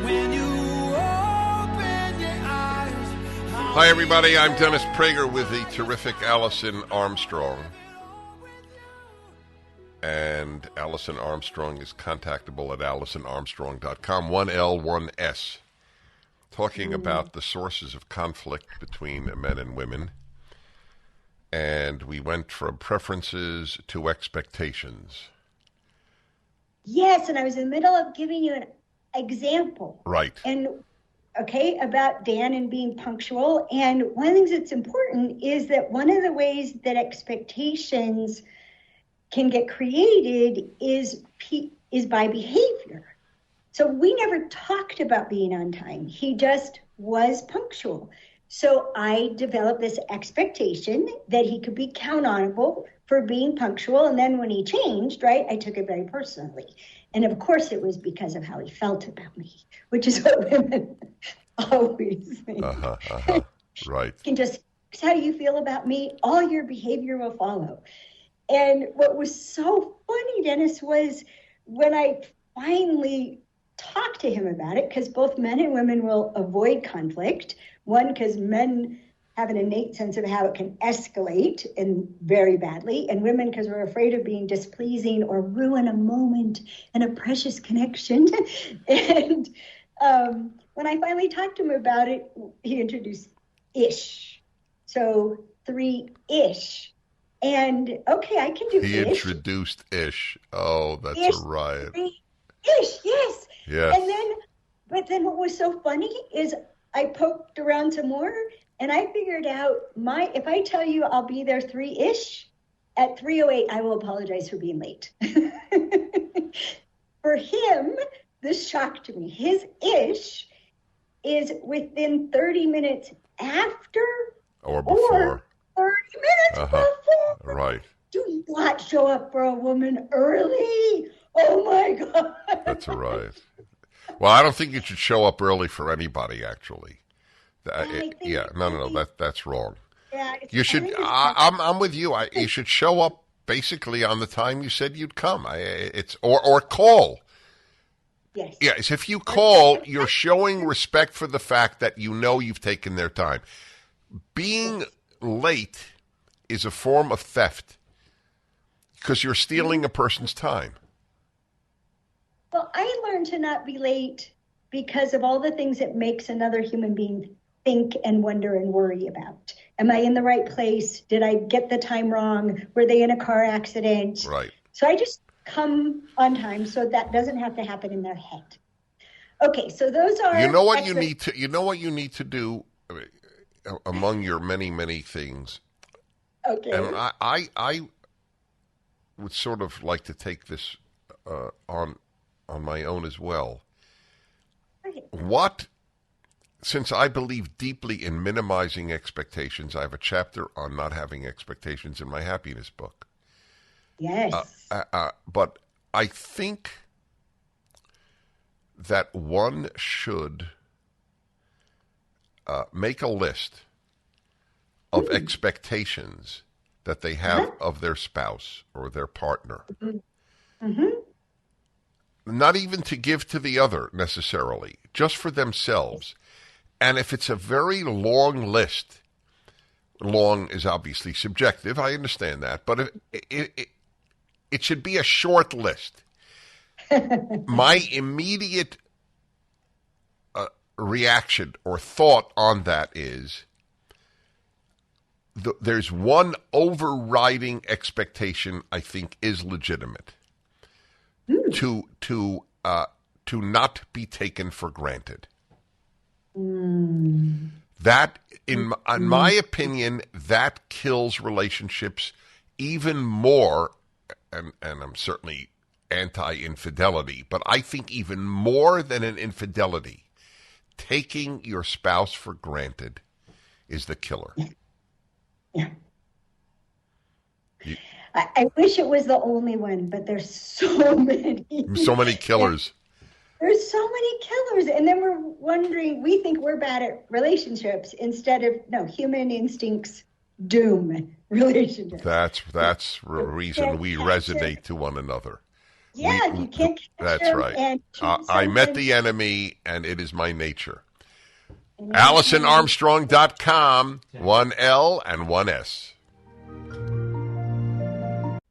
When you open your eyes. Hi, everybody. I'm Dennis Prager with the terrific Alison Armstrong. And Alison Armstrong is contactable at AlisonArmstrong.com, 1 L, 1 S. Talking about the sources of conflict between men and women. And we went from preferences to expectations. Yes, and I was in the middle of giving you an example. Right. And, about Dan and being punctual. And one of the things that's important is that one of the ways that expectations can get created is by behavior. So we never talked about being on time. He just was punctual. So I developed this expectation that he could be countable for being punctual. And then when he changed, right, I took it very personally. And of course it was because of how he felt about me, which is what women always think. Right. You can just, it's how you feel about me, all your behavior will follow. And what was so funny, Dennis, was when I finally talked to him about it, because both men and women will avoid conflict. One, because men have an innate sense of how it can escalate and very badly, and women because we're afraid of being displeasing or ruin a moment and a precious connection. And when I finally talked to him about it, he introduced ish. So 3-ish. And I can do He ish. introduced ish. Oh, that's ish, a riot. Ish, yes. Yes. And then what was so funny is I poked around some more and I figured out if I tell you I'll be there 3-ish, at 3:08 I will apologize for being late. For him, this shocked me. His ish is within 30 minutes after or before. 30 minutes before. Right. Do not show up for a woman early. Oh my God. That's right. Well, I don't think you should show up early for anybody, actually. That's wrong. Yeah, You should. I'm with you. You should show up basically on the time you said you'd come. Or call. Yes. Yes. If you call, you're showing respect for the fact that you know you've taken their time. Being late is a form of theft because you're stealing a person's time. Well, I learned to not be late because of all the things it makes another human being think and wonder and worry about. Am I in the right place? Did I get the time wrong? Were they in a car accident? Right. So I just come on time so that doesn't have to happen in their head. Okay, so those are... You know what you need to do among your many, many things. Okay. And I would sort of like to take this on my own as well. Since I believe deeply in minimizing expectations, I have a chapter on not having expectations in my happiness book. Yes. But I think that one should make a list of expectations that they have of their spouse or their partner. Mm-hmm. Not even to give to the other necessarily, just for themselves. And if it's a very long list, long is obviously subjective, I understand that, but it should be a short list. My immediate reaction or thought on that is there's one overriding expectation I think is legitimate. To not be taken for granted. That, in my opinion, that kills relationships even more, and I'm certainly anti-infidelity, but I think even more than an infidelity, taking your spouse for granted is the killer. Yeah. I wish it was the only one, but there's so many. So many killers. There's so many killers. And then we're wondering, we think we're bad at relationships instead of, no, human instincts doom relationships. That's the reason we resonate to one another. Yeah, you can't catch That's right. And I met the enemy, and it is my nature. AlisonArmstrong.com, one L and one S.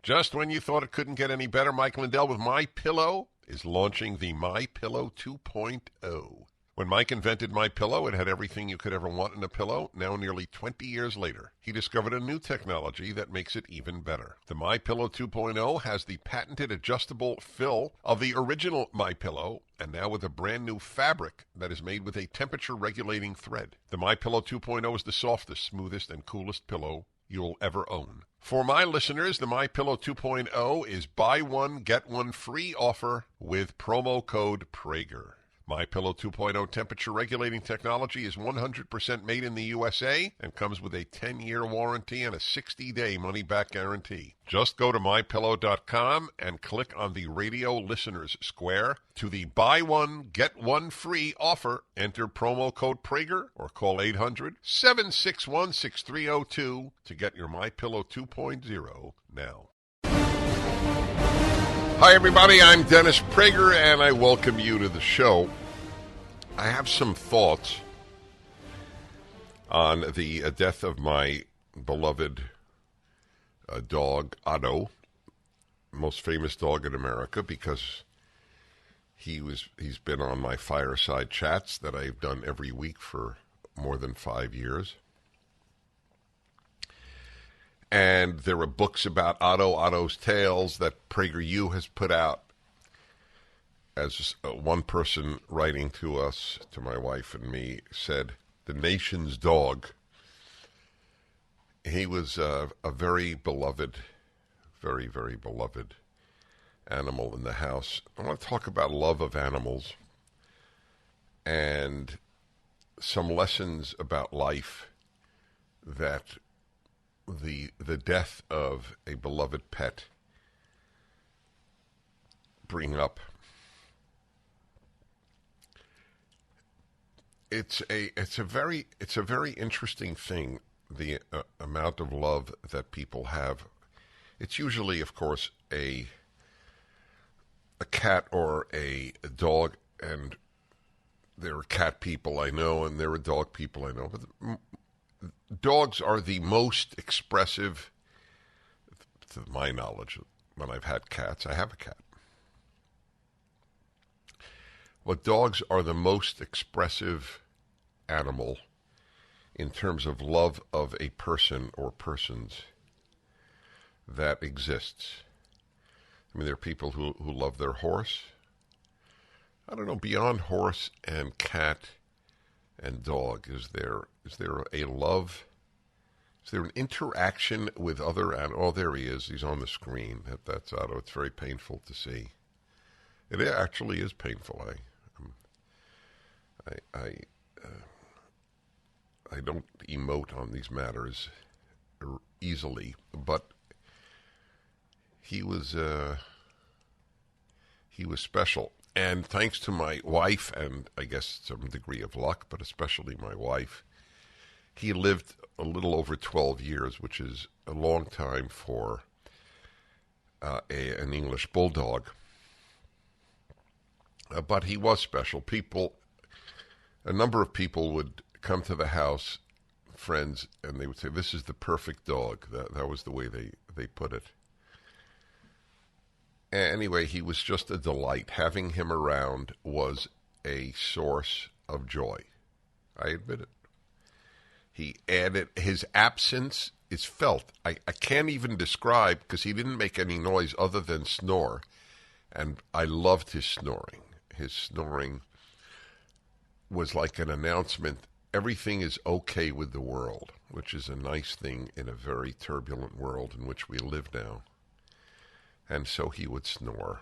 Just when you thought it couldn't get any better, Mike Lindell with MyPillow is launching the MyPillow 2.0. When Mike invented MyPillow, it had everything you could ever want in a pillow. Now, nearly 20 years later, he discovered a new technology that makes it even better. The MyPillow 2.0 has the patented adjustable fill of the original MyPillow, and now with a brand new fabric that is made with a temperature-regulating thread. The MyPillow 2.0 is the softest, smoothest, and coolest pillow you'll ever own. For my listeners, the MyPillow 2.0 is buy one, get one free offer with promo code Prager. MyPillow 2.0 temperature regulating technology is 100% made in the USA and comes with a 10-year warranty and a 60-day money-back guarantee. Just go to MyPillow.com and click on the radio listeners square to the buy one, get one free offer. Enter promo code Prager or call 800-761-6302 to get your MyPillow 2.0 now. Hi, everybody. I'm Dennis Prager, and I welcome you to the show. I have some thoughts on the death of my beloved dog, Otto, most famous dog in America, because he's been on my Fireside chats that I've done every week for more than 5 years. And there are books about Otto's Tales that PragerU has put out. As one person writing to us, to my wife and me, said, the nation's dog. He was a very beloved, very, very beloved animal in the house. I want to talk about love of animals and some lessons about life that the death of a beloved pet bring up. It's a very interesting thing, the amount of love that people have. It's usually, of course, a cat or a dog, and there are cat people I know, and there are dog people I know. But dogs are the most expressive, to my knowledge. When I've had cats, I have a cat. But dogs are the most expressive animal in terms of love of a person or persons that exists. I mean, there are people who love their horse. I don't know, beyond horse and cat and dog, is there a love? Is there an interaction with other animals? Oh, there he is. He's on the screen. That's Otto. It's very painful to see. It actually is painful. I don't emote on these matters easily, but he was special. And thanks to my wife, and I guess some degree of luck, but especially my wife, he lived a little over 12 years, which is a long time for an English bulldog. But he was special. A number of people would come to the house, friends, and they would say, "This is the perfect dog." That was the way they put it. Anyway, he was just a delight. Having him around was a source of joy. I admit it. He added, his absence is felt. I can't even describe, because he didn't make any noise other than snore. And I loved his snoring. His snoring was like an announcement. Everything is okay with the world, which is a nice thing in a very turbulent world in which we live now. And so he would snore.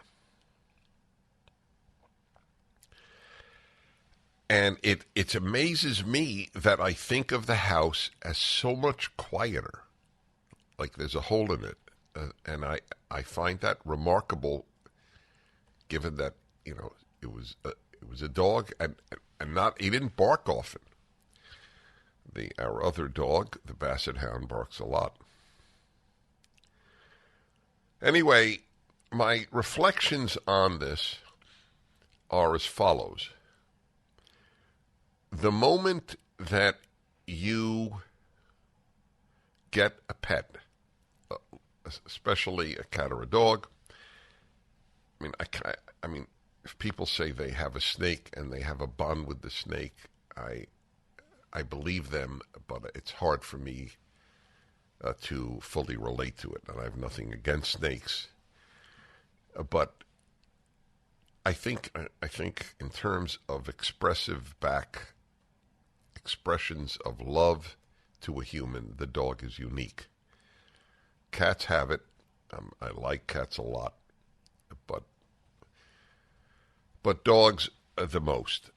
And it amazes me that I think of the house as so much quieter. Like there's a hole in it. And I find that remarkable, given that, it was a dog, and he didn't bark often. Our other dog, the Basset Hound, barks a lot. Anyway, my reflections on this are as follows. The moment that you get a pet, especially a cat or a dog, I mean, if people say they have a snake and they have a bond with the snake, I believe them, but it's hard for me to fully relate to it, and I have nothing against snakes. But I think in terms of expressions of love to a human, the dog is unique. Cats have it. I like cats a lot, but dogs are the most.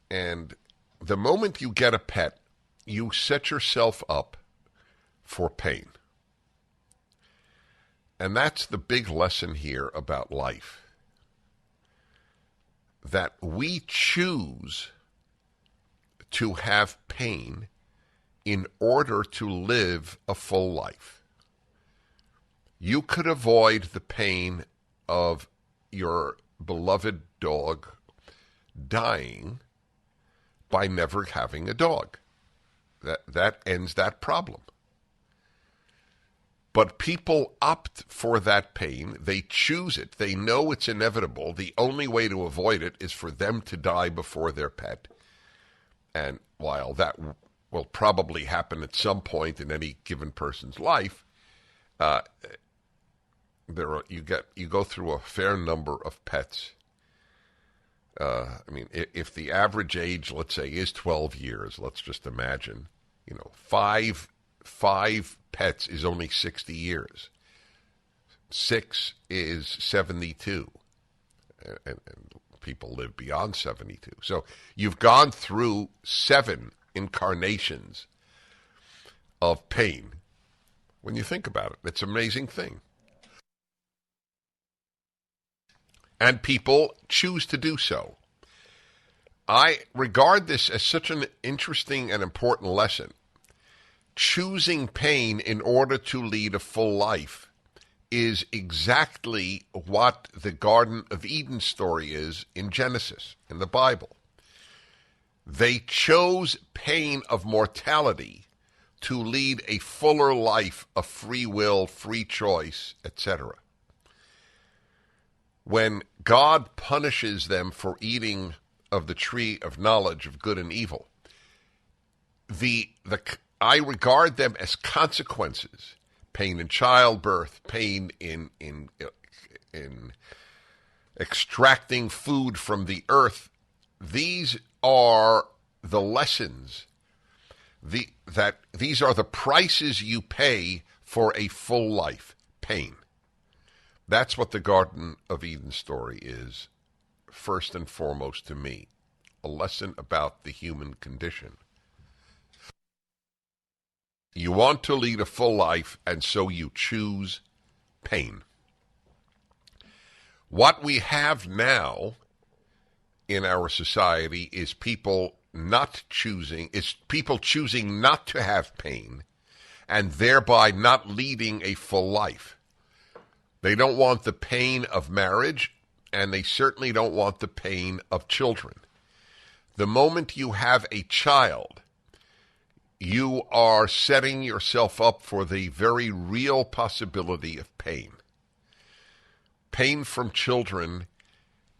And the moment you get a pet, you set yourself up for pain. And that's the big lesson here about life. That we choose to have pain in order to live a full life. You could avoid the pain of your beloved dog dying by never having a dog. That ends that problem. But people opt for that pain. They choose it. They know it's inevitable. The only way to avoid it is for them to die before their pet. And while that will probably happen at some point in any given person's life, you go through a fair number of pets. If the average age, let's say, is 12 years, let's just imagine, five pets is only 60 years. 6 is 72. And people live beyond 72. So you've gone through 7 incarnations of pain when you think about it. It's an amazing thing. And people choose to do so. I regard this as such an interesting and important lesson. Choosing pain in order to lead a full life is exactly what the Garden of Eden story is in Genesis, in the Bible. They chose pain of mortality to lead a fuller life of free will, free choice, etc. When God punishes them for eating of the tree of knowledge of good and evil, I regard them as consequences. Pain in childbirth, pain in extracting food from the earth. These are the lessons. These are the prices you pay for a full life. Pain. That's what the Garden of Eden story is, first and foremost to me. A lesson about the human condition. You want to lead a full life, and so you choose pain. What we have now in our society is people choosing not to have pain, and thereby not leading a full life. They don't want the pain of marriage, and they certainly don't want the pain of children. The moment you have a child, you are setting yourself up for the very real possibility of pain. Pain from children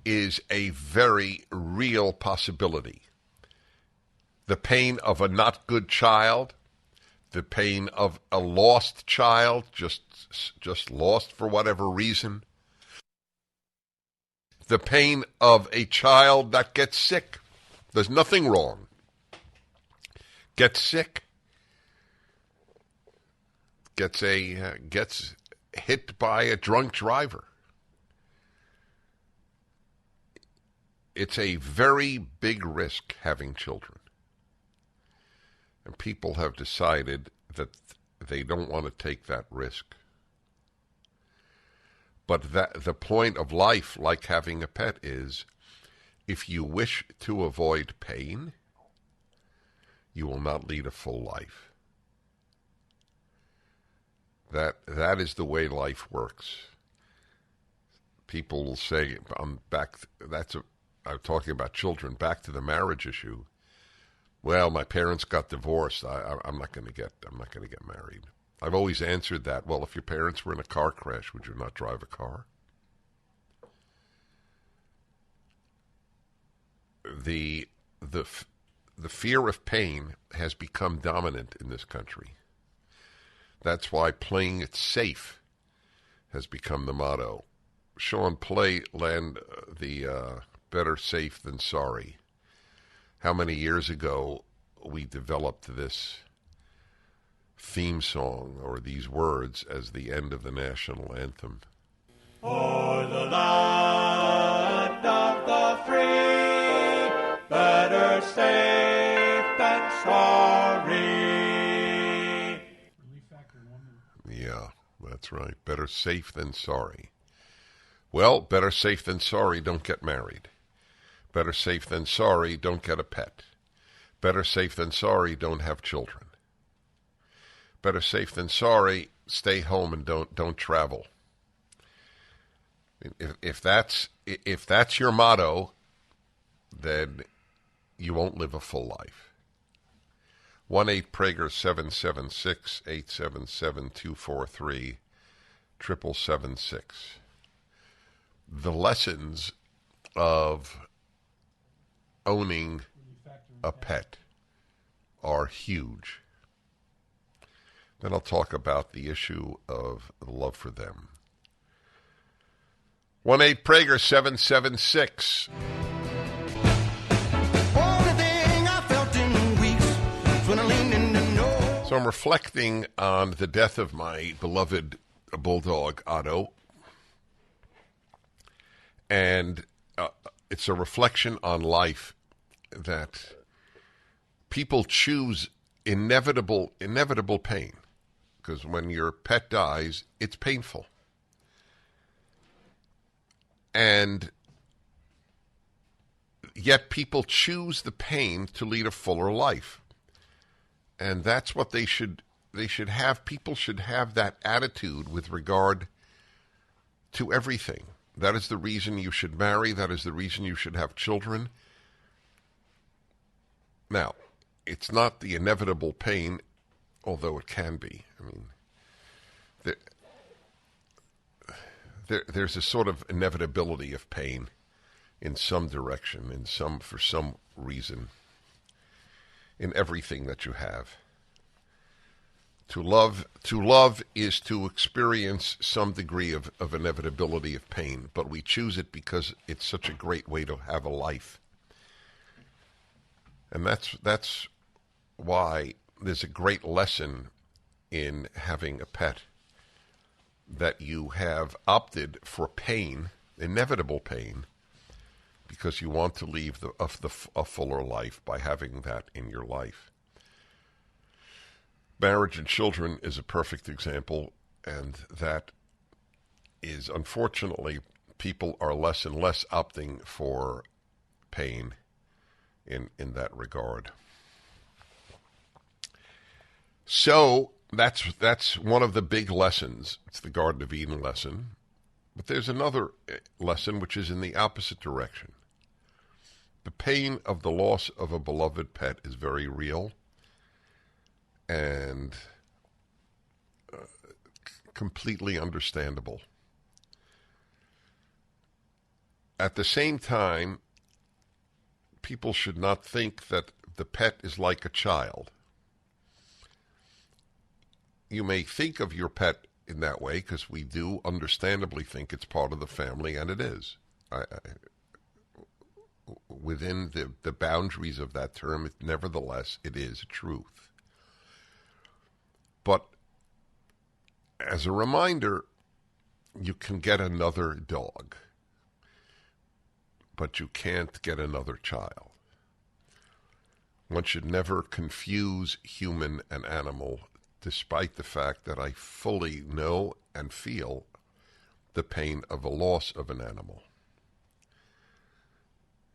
is a very real possibility. The pain of a not good child, the pain of a lost child, just lost for whatever reason. The pain of a child that gets sick. There's nothing wrong. Gets sick. Gets hit by a drunk driver. It's a very big risk having children. And people have decided that they don't want to take that risk. But the point of life, like having a pet, is if you wish to avoid pain, you will not lead a full life. That is the way life works. People will say, I'm talking about children, back to the marriage issue. Well, my parents got divorced. I'm not going to get married. I've always answered that. Well, if your parents were in a car crash, would you not drive a car? The fear of pain has become dominant in this country. That's why playing it safe has become the motto. Sean, play the better safe than sorry. How many years ago we developed this theme song or these words as the end of the national anthem. For the land of the free, better safe than sorry. Yeah, that's right. Better safe than sorry. Well, better safe than sorry, don't get married. Better safe than sorry, don't get a pet. Better safe than sorry, don't have children. Better safe than sorry, stay home and don't travel. If that's your motto, then you won't live a full life. 1-8-PRAGER-776-877-243, 777-776. The lessons of owning a pet are huge. Then I'll talk about the issue of love for them. 1-8-PRAGER-776. So I'm reflecting on the death of my beloved bulldog, Otto. And it's a reflection on life that people choose inevitable pain. because when your pet dies, it's painful. And yet people choose the pain to lead a fuller life. And that's what they should have. People should have that attitude with regard to everything. That is the reason you should marry. That is the reason you should have children. Now, it's not the inevitable pain, although it can be. I mean, there's a sort of inevitability of pain in some direction, for some reason, in everything that you have. To love is to experience some degree of inevitability of pain, but we choose it because it's such a great way to have a life. And that's why there's a great lesson in having a pet, that you have opted for pain, inevitable pain, because you want to leave a fuller life by having that in your life. Marriage and children is a perfect example, and that is, unfortunately, people are less and less opting for pain in that regard. So that's one of the big lessons. It's the Garden of Eden lesson. But there's another lesson which is in the opposite direction. The pain of the loss of a beloved pet is very real and completely understandable. At the same time, people should not think that the pet is like a child. You may think of your pet in that way because we do understandably think it's part of the family, and it is. Within the boundaries of that term, nevertheless, it is a truth. But as a reminder, you can get another dog, but you can't get another child. One should never confuse human and animal, despite the fact that I fully know and feel the pain of a loss of an animal.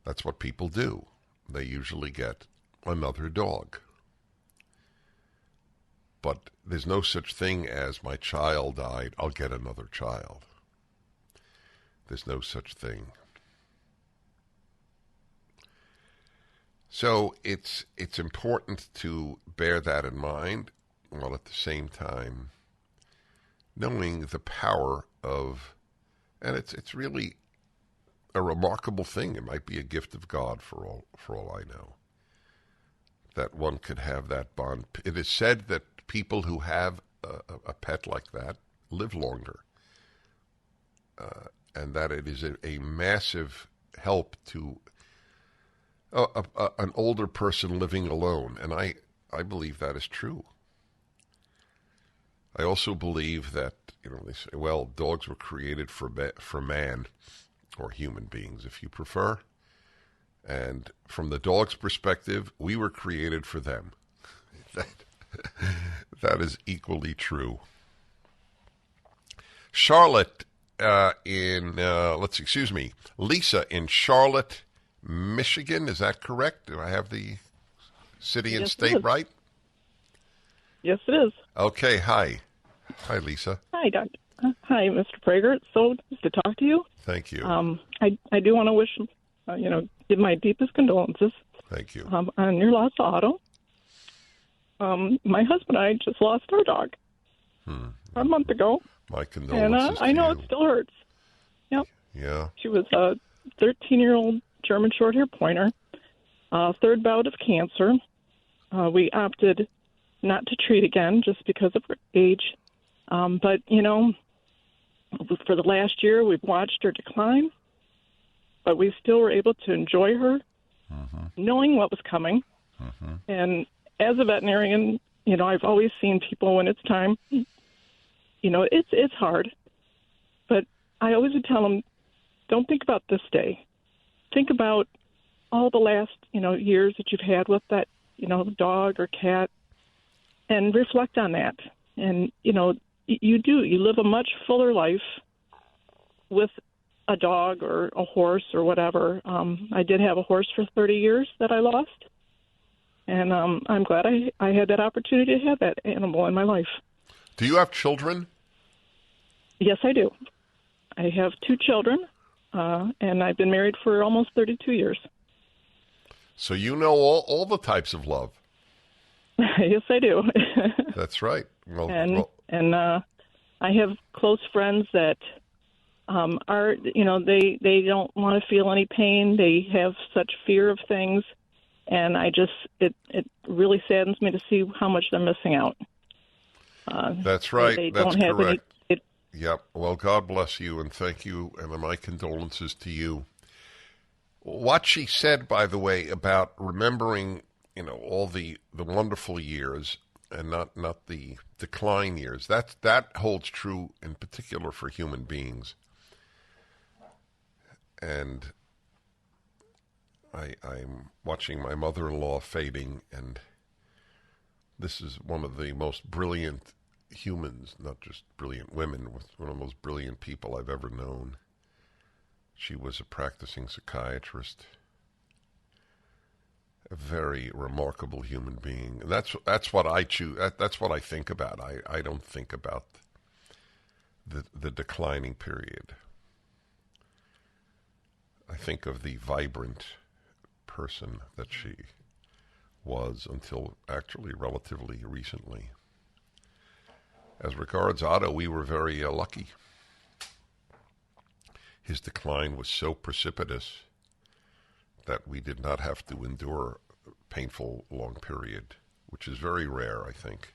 That's what people do. They usually get another dog. But there's no such thing as my child died, I'll get another child. There's no such thing. So it's important to bear that in mind, while at the same time knowing the power of, and it's really a remarkable thing. It might be a gift of God for all I know, that one could have that bond. It is said that people who have a pet like that live longer, and that it is a massive help to an older person living alone. And I believe that is true. I also believe that, they say, well, dogs were created for man, or human beings, if you prefer. And from the dog's perspective, we were created for them. That is equally true. Lisa in Charlotte, Michigan. Is that correct? Do I have the city and state right? Yes, it is. Okay, hi. Hi, Lisa. Hi, Doctor. Hi, Mr. Prager. It's so nice to talk to you. Thank you. I do want to wish, give my deepest condolences. Thank you. On your loss, Otto. My husband and I just lost our dog a month ago. My condolences. And I know it still hurts. Yep. Yeah. She was a 13-year-old German Shorthair Pointer, third bout of cancer. We opted not to treat again just because of her age. But, for the last year, we've watched her decline, but we still were able to enjoy her, knowing what was coming. And as a veterinarian, I've always seen people when it's time, it's hard. But I always would tell them, don't think about this day. Think about all the last, years that you've had with that, dog or cat, and reflect on that. And, you live a much fuller life with a dog or a horse or whatever. I did have a horse for 30 years that I lost. And I'm glad I had that opportunity to have that animal in my life. Do you have children? Yes, I do. I have 2 children, and I've been married for almost 32 years. So you know all the types of love. Yes, I do. That's right. And I have close friends that are, they don't want to feel any pain. They have such fear of things. And it really saddens me to see how much they're missing out. That's right. They That's don't have correct. Yep. Well, God bless you, and thank you, and my condolences to you. What she said, by the way, about remembering, all the wonderful years and not the decline years, that holds true in particular for human beings. And I'm watching my mother-in-law fading, and this is one of the most brilliant humans, not just brilliant women, one of the most brilliant people I've ever known. She was a practicing psychiatrist, a very remarkable human being. And that's what I choose. That's what I think about. I don't think about the declining period. I think of the vibrant person that she was until actually relatively recently. As regards Otto, we were very lucky. His decline was so precipitous that we did not have to endure a painful long period, which is very rare, I think,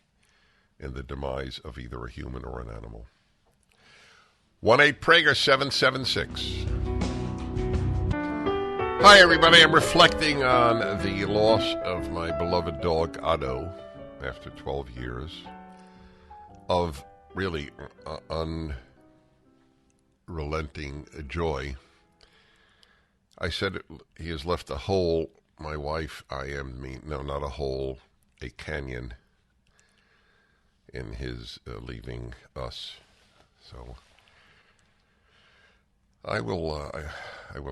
in the demise of either a human or an animal. 1-8-PRAGER-776. Hi, everybody. I'm reflecting on the loss of my beloved dog, Otto, after 12 years of really unrelenting joy. I said he has left a hole, my wife, not a hole, a canyon in his leaving us. So I will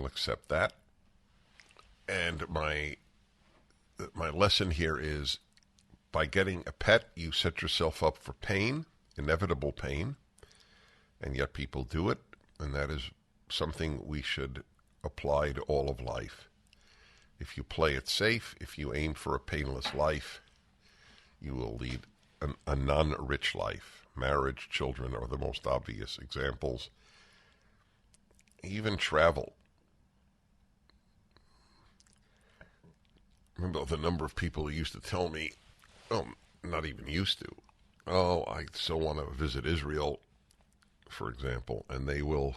accept that. And my lesson here is, by getting a pet, you set yourself up for pain, inevitable pain, and yet people do it, and that is something we should apply to all of life. If you play it safe, if you aim for a painless life, you will lead a non-rich life. Marriage, children are the most obvious examples. Even travel. Remember the number of people who used to tell me, not even used to, I so want to visit Israel, for example, and they will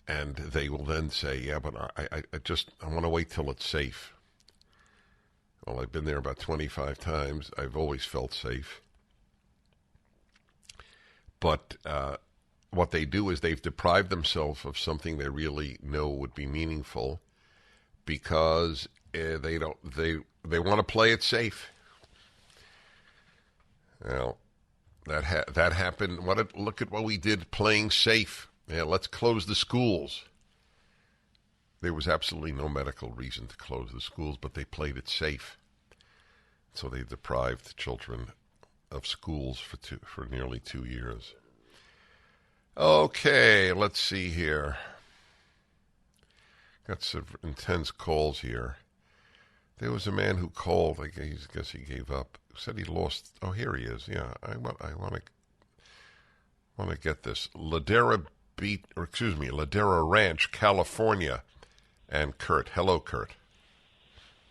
then say, yeah, but I want to wait till it's safe. Well, I've been there about 25 times. I've always felt safe. But what they do is they've deprived themselves of something they really know would be meaningful, because they want to play it safe. Well, that happened. Look at what we did playing safe. Yeah, let's close the schools. There was absolutely no medical reason to close the schools, but they played it safe. So they deprived children of schools for nearly 2 years. Okay, let's see here. Got some intense calls here. There was a man who called. I guess he gave up. Said he lost. Oh, here he is. Yeah, I want to get this. Ladera Ranch, California, and Kurt. Hello, Kurt.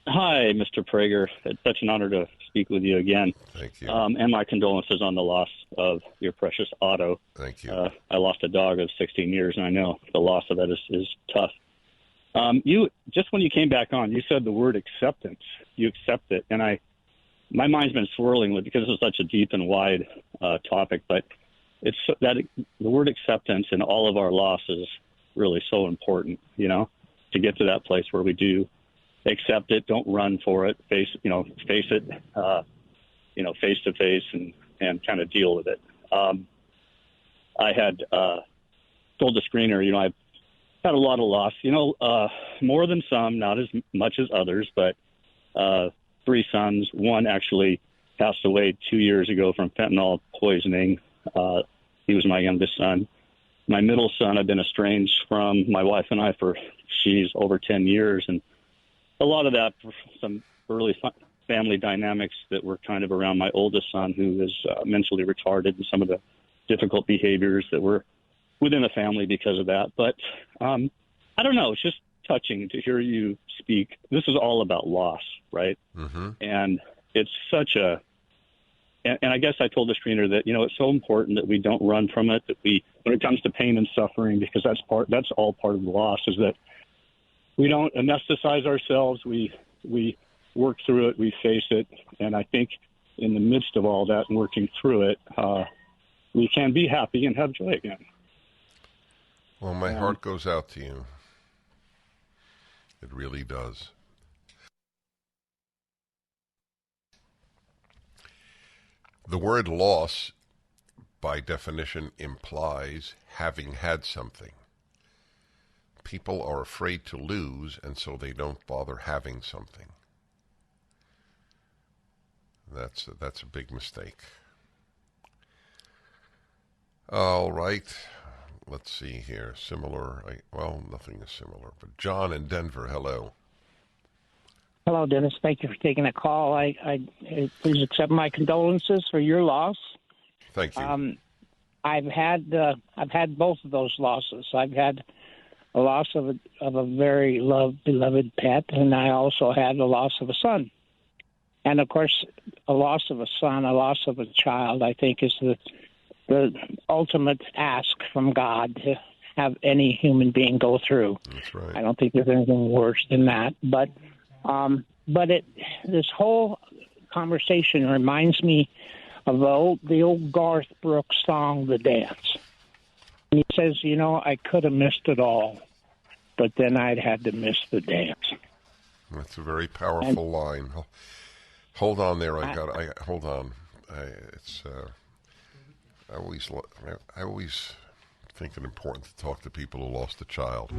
Hi, Mr. Prager. It's such an honor to speak with you again. Thank you. And my condolences on the loss of your precious Otto. Thank you. I lost a dog of 16 years, and I know the loss of that is tough. You just when you came back on, you said the word acceptance. You accept it, and my mind's been swirling with, because it's such a deep and wide topic. But it's that the word acceptance in all of our loss is really so important. To get to that place where we do accept it, don't run for it, face it, face to face and kind of deal with it. I had told the screener, I've had a lot of loss, more than some, not as much as others, but 3 sons. One actually passed away 2 years ago from fentanyl poisoning. He was my youngest son. My middle son, I've been estranged from my wife and I for, over 10 years. And a lot of that, some early family dynamics that were kind of around my oldest son, who is mentally retarded, and some of the difficult behaviors that were within the family because of that. But I don't know. It's just touching to hear you speak. This is all about loss, right? Mm-hmm. And it's such a and I guess I told the screener that, it's so important that we don't run from it, that when it comes to pain and suffering, because that's all part of the loss, is that we don't anesthetize ourselves. We work through it. We face it. And I think in the midst of all that and working through it, we can be happy and have joy again. Well, my heart goes out to you. It really does. The word loss, by definition, implies having had something. People are afraid to lose, and so they don't bother having something. That's a big mistake. All right. Let's see here. Nothing is similar. But John in Denver, hello. Hello, Dennis. Thank you for taking a call. I please accept my condolences for your loss. Thank you. I've had both of those losses. I've had a loss of a very beloved pet, and I also had the loss of a son. And of course, a loss of a son, a loss of a child, I think is the ultimate ask from God to have any human being go through. That's right. I don't think there's anything worse than that. But this whole conversation reminds me of the old Garth Brooks song, "The Dance." And he says, I could have missed it all, but then I'd had to miss the dance. That's a very powerful line. Hold on there. Hold on. I always think it important to talk to people who lost a child.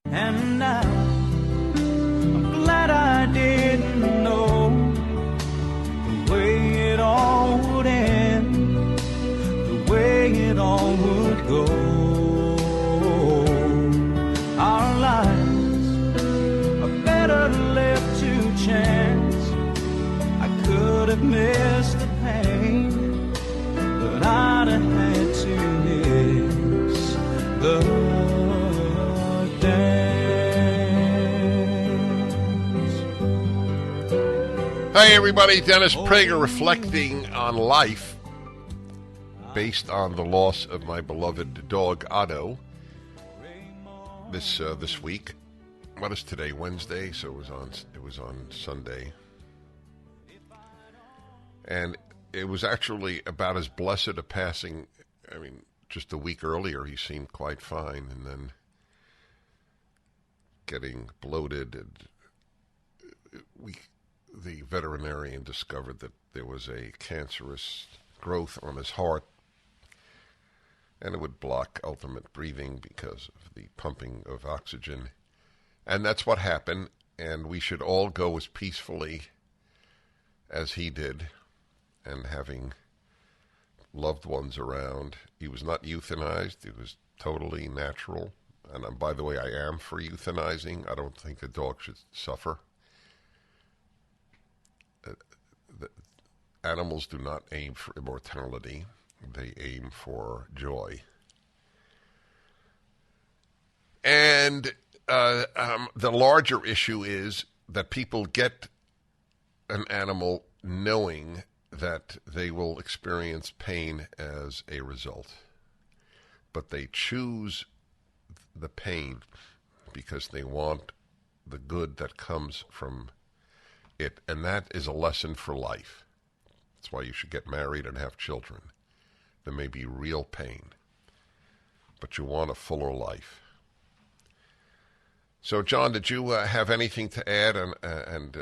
And now I'm glad I didn't know the way it all would end, the way it all would go. Our lives are better left to chance. I could have missed the pain, but I'd have had to miss the Hey everybody, Dennis Prager reflecting on life based on the loss of my beloved dog Otto this week. What is today? Wednesday, so it was on Sunday. And it was actually about as blessed a passing. I mean, just a week earlier he seemed quite fine, and then getting bloated, and the veterinarian discovered that there was a cancerous growth on his heart, and it would block ultimate breathing because of the pumping of oxygen. And that's what happened, and we should all go as peacefully as he did, and having loved ones around. He was not euthanized. It was totally natural. And by the way, I am for euthanizing. I don't think a dog should suffer. Animals do not aim for immortality. They aim for joy. And the larger issue is that people get an animal knowing that they will experience pain as a result. But they choose the pain because they want the good that comes from it. And that is a lesson for life. That's why you should get married and have children. There may be real pain, but you want a fuller life. So, John, did you have anything to add? And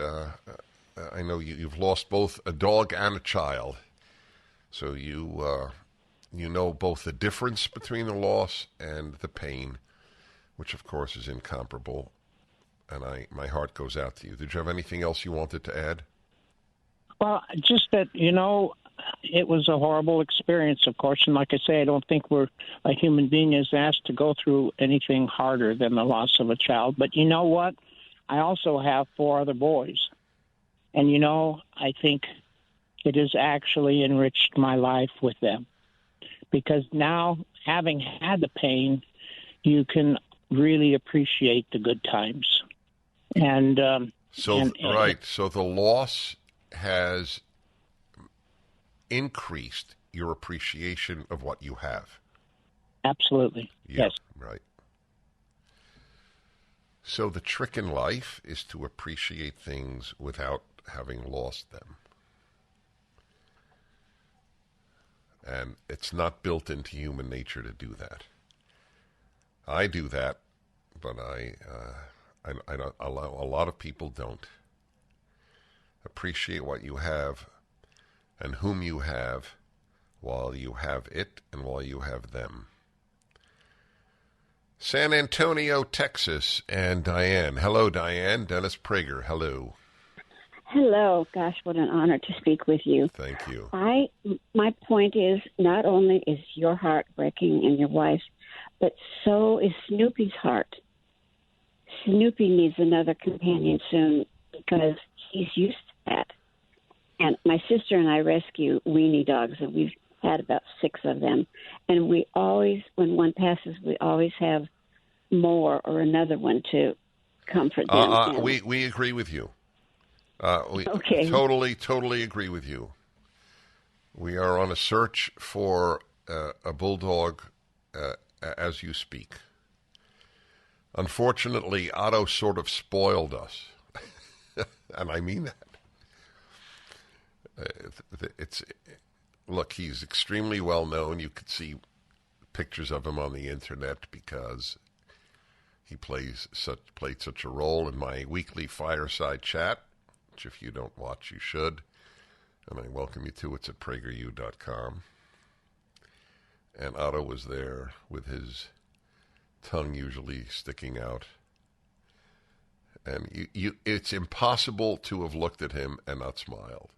I know you've lost both a dog and a child, so you know both the difference between the loss and the pain, which of course is incomparable. And my heart goes out to you. Did you have anything else you wanted to add? Well, just that, it was a horrible experience, of course. And like I say, I don't think a human being is asked to go through anything harder than the loss of a child. But you know what? I also have 4 other boys. And, I think it has actually enriched my life with them. Because now, having had the pain, you can really appreciate the good times. And so the loss has increased your appreciation of what you have. Absolutely. Yeah, yes. Right. So the trick in life is to appreciate things without having lost them. And it's not built into human nature to do that. I do that, but I don't, a lot of people don't. Appreciate what you have and whom you have while you have it and while you have them. San Antonio, Texas, and Diane. Hello, Diane. Dennis Prager, hello. Hello. Gosh, what an honor to speak with you. Thank you. My point is, not only is your heart breaking and your wife's, but so is Snoopy's heart. Snoopy needs another companion soon because he's used to that. And my sister and I rescue weenie dogs, and we've had about 6 of them. And we always, when one passes, we always have more or another one to comfort them. We agree with you. We okay. Totally agree with you. We are on a search for a bulldog as you speak. Unfortunately, Otto sort of spoiled us. And I mean that. Look, he's extremely well known. You could see pictures of him on the internet because he played such a role in my weekly Fireside chat, which if you don't watch, you should. And I welcome you to it. It's at PragerU.com. And Otto was there with his tongue usually sticking out. And it's impossible to have looked at him and not smiled.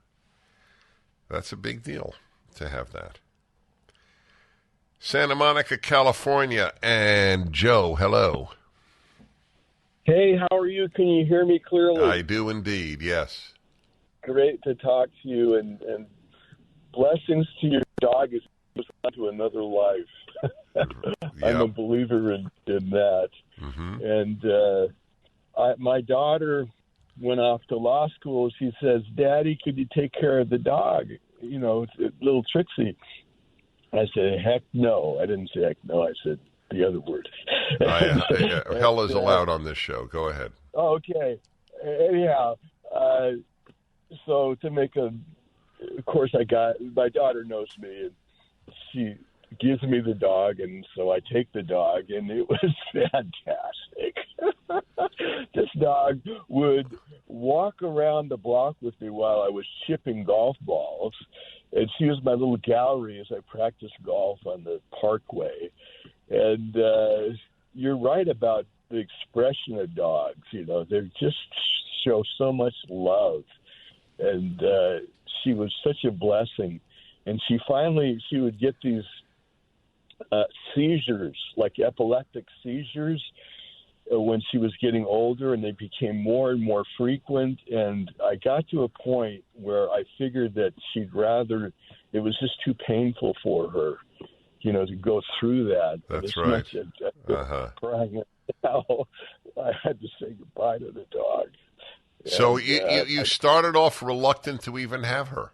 That's a big deal to have that. Santa Monica, California, and Joe, hello. Hey, how are you? Can you hear me clearly? I do indeed, yes. Great to talk to you, and blessings to your dog as it goes on to another life. I'm a believer in that. Mm-hmm. And my daughter went off to law school. She says, Daddy, could you take care of the dog? Little Trixie. I said, heck no. I didn't say heck no. I said the other word. Hell is allowed on this show. Go ahead. Okay. Anyhow, so to make of course, my daughter knows me, and she gives me the dog, and so I take the dog, and it was fantastic. This dog would walk around the block with me while I was chipping golf balls, and she was my little gallery as I practiced golf on the parkway. And you're right about the expression of dogs. They just show so much love. And she was such a blessing. And she would get these seizures, like epileptic seizures, when she was getting older, and they became more and more frequent. And I got to a point where I figured that she'd rather, it was just too painful for her, to go through that. That's right. Crying out, I had to say goodbye to the dog. So you started off reluctant to even have her.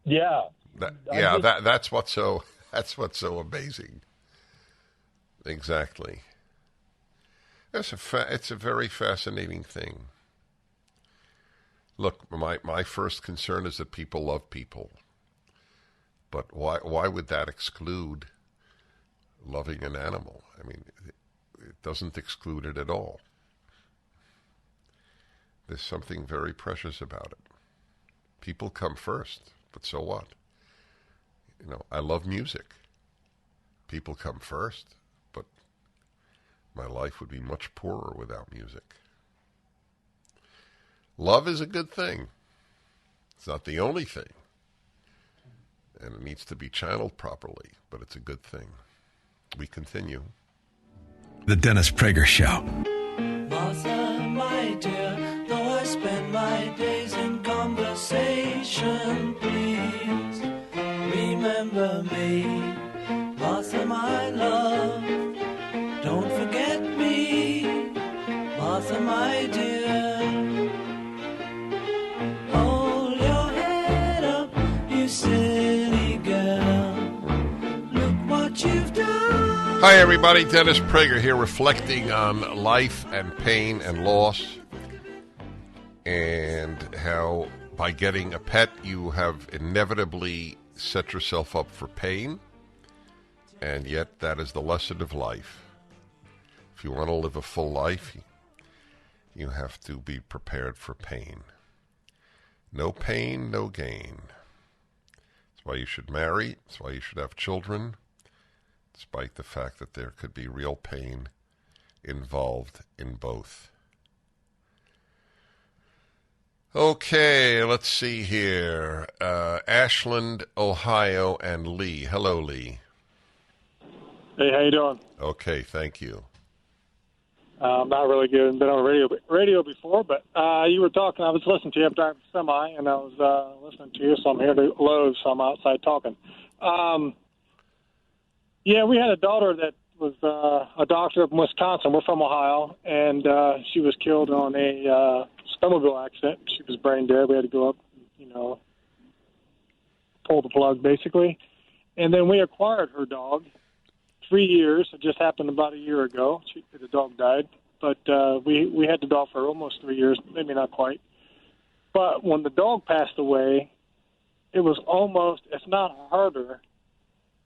Yeah. That's what's so amazing. Exactly. It's a very fascinating thing. Look, my first concern is that people love people. But why would that exclude loving an animal? I mean, it doesn't exclude it at all. There's something very precious about it. People come first, but so what? I love music. People come first, but my life would be much poorer without music. Love is a good thing. It's not the only thing. And it needs to be channeled properly, but it's a good thing. We continue. The Dennis Prager Show. Martha, my dear, though I spend my days in conversation, please remember me. Martha, my love, don't forget me. Martha, my dear, hold your head up, you silly girl. Look what you've done. Hi, everybody. Dennis Prager here, reflecting on life and pain and loss, and how by getting a pet you have inevitably set yourself up for pain, and yet that is the lesson of life. If you want to live a full life, you have to be prepared for pain. No pain, no gain. That's why you should marry. That's why you should have children, despite the fact that there could be real pain involved in both. Okay, let's see here. Ashland, Ohio, and Lee. Hello, Lee. Hey, how you doing? Okay, thank you. Not really good. Been on radio before, but you were talking. I was listening to you up there at the semi, and I was listening to you, so I'm here to load, so I'm outside talking. Yeah, we had a daughter that was a doctor from Wisconsin. We're from Ohio, and she was killed on a snowmobile accident. She was brain dead. We had to go up, pull the plug, basically. And then we acquired her dog. 3 years. It just happened about a year ago. The dog died. But we had the dog for almost 3 years, maybe not quite. But when the dog passed away, it was almost, if not harder,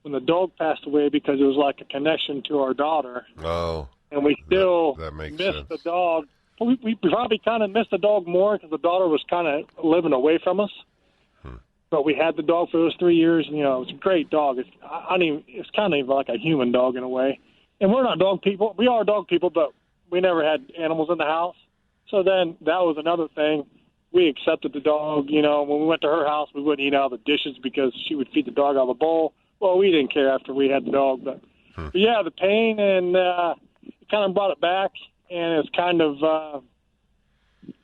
when the dog passed away, because it was like a connection to our daughter. Oh. And we still that makes missed sense. the dog. We probably kind of missed the dog more because the daughter was kind of living away from us. But we had the dog for those 3 years, and, it's a great dog. It's kind of like a human dog in a way. And we're not dog people. We are dog people, but we never had animals in the house. So then that was another thing. We accepted the dog. When we went to her house, we wouldn't eat out of the dishes because she would feed the dog out of a bowl. Well, we didn't care after we had the dog. But yeah, the pain, and it kind of brought it back, and it's kind of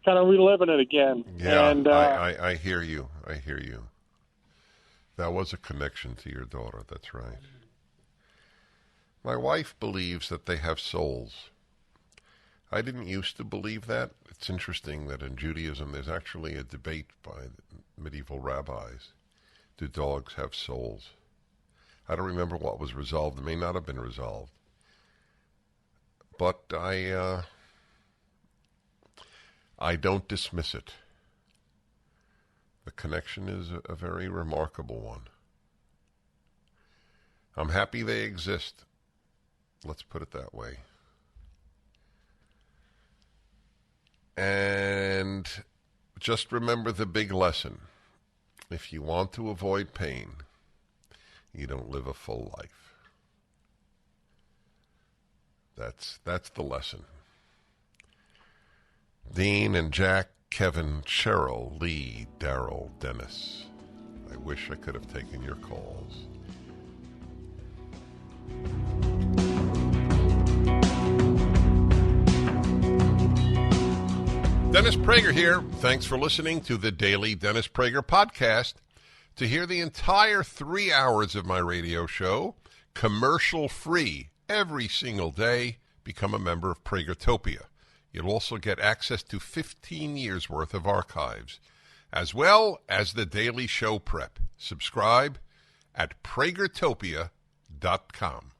reliving it again. Yeah, and, I hear you. I hear you. That was a connection to your daughter. That's right. My wife believes that they have souls. I didn't used to believe that. It's interesting that in Judaism there's actually a debate by medieval rabbis. Do dogs have souls? I don't remember what was resolved. It may not have been resolved. But I don't dismiss it. The connection is a very remarkable one. I'm happy they exist. Let's put it that way. And just remember the big lesson. If you want to avoid pain, you don't live a full life. That's the lesson. Dean and Jack, Kevin, Cheryl, Lee, Daryl, Dennis. I wish I could have taken your calls. Dennis Prager here. Thanks for listening to the Daily Dennis Prager Podcast. To hear the entire 3 hours of my radio show, commercial-free, every single day, become a member of Pragertopia. You'll also get access to 15 years' worth of archives, as well as the daily show prep. Subscribe at pragertopia.com.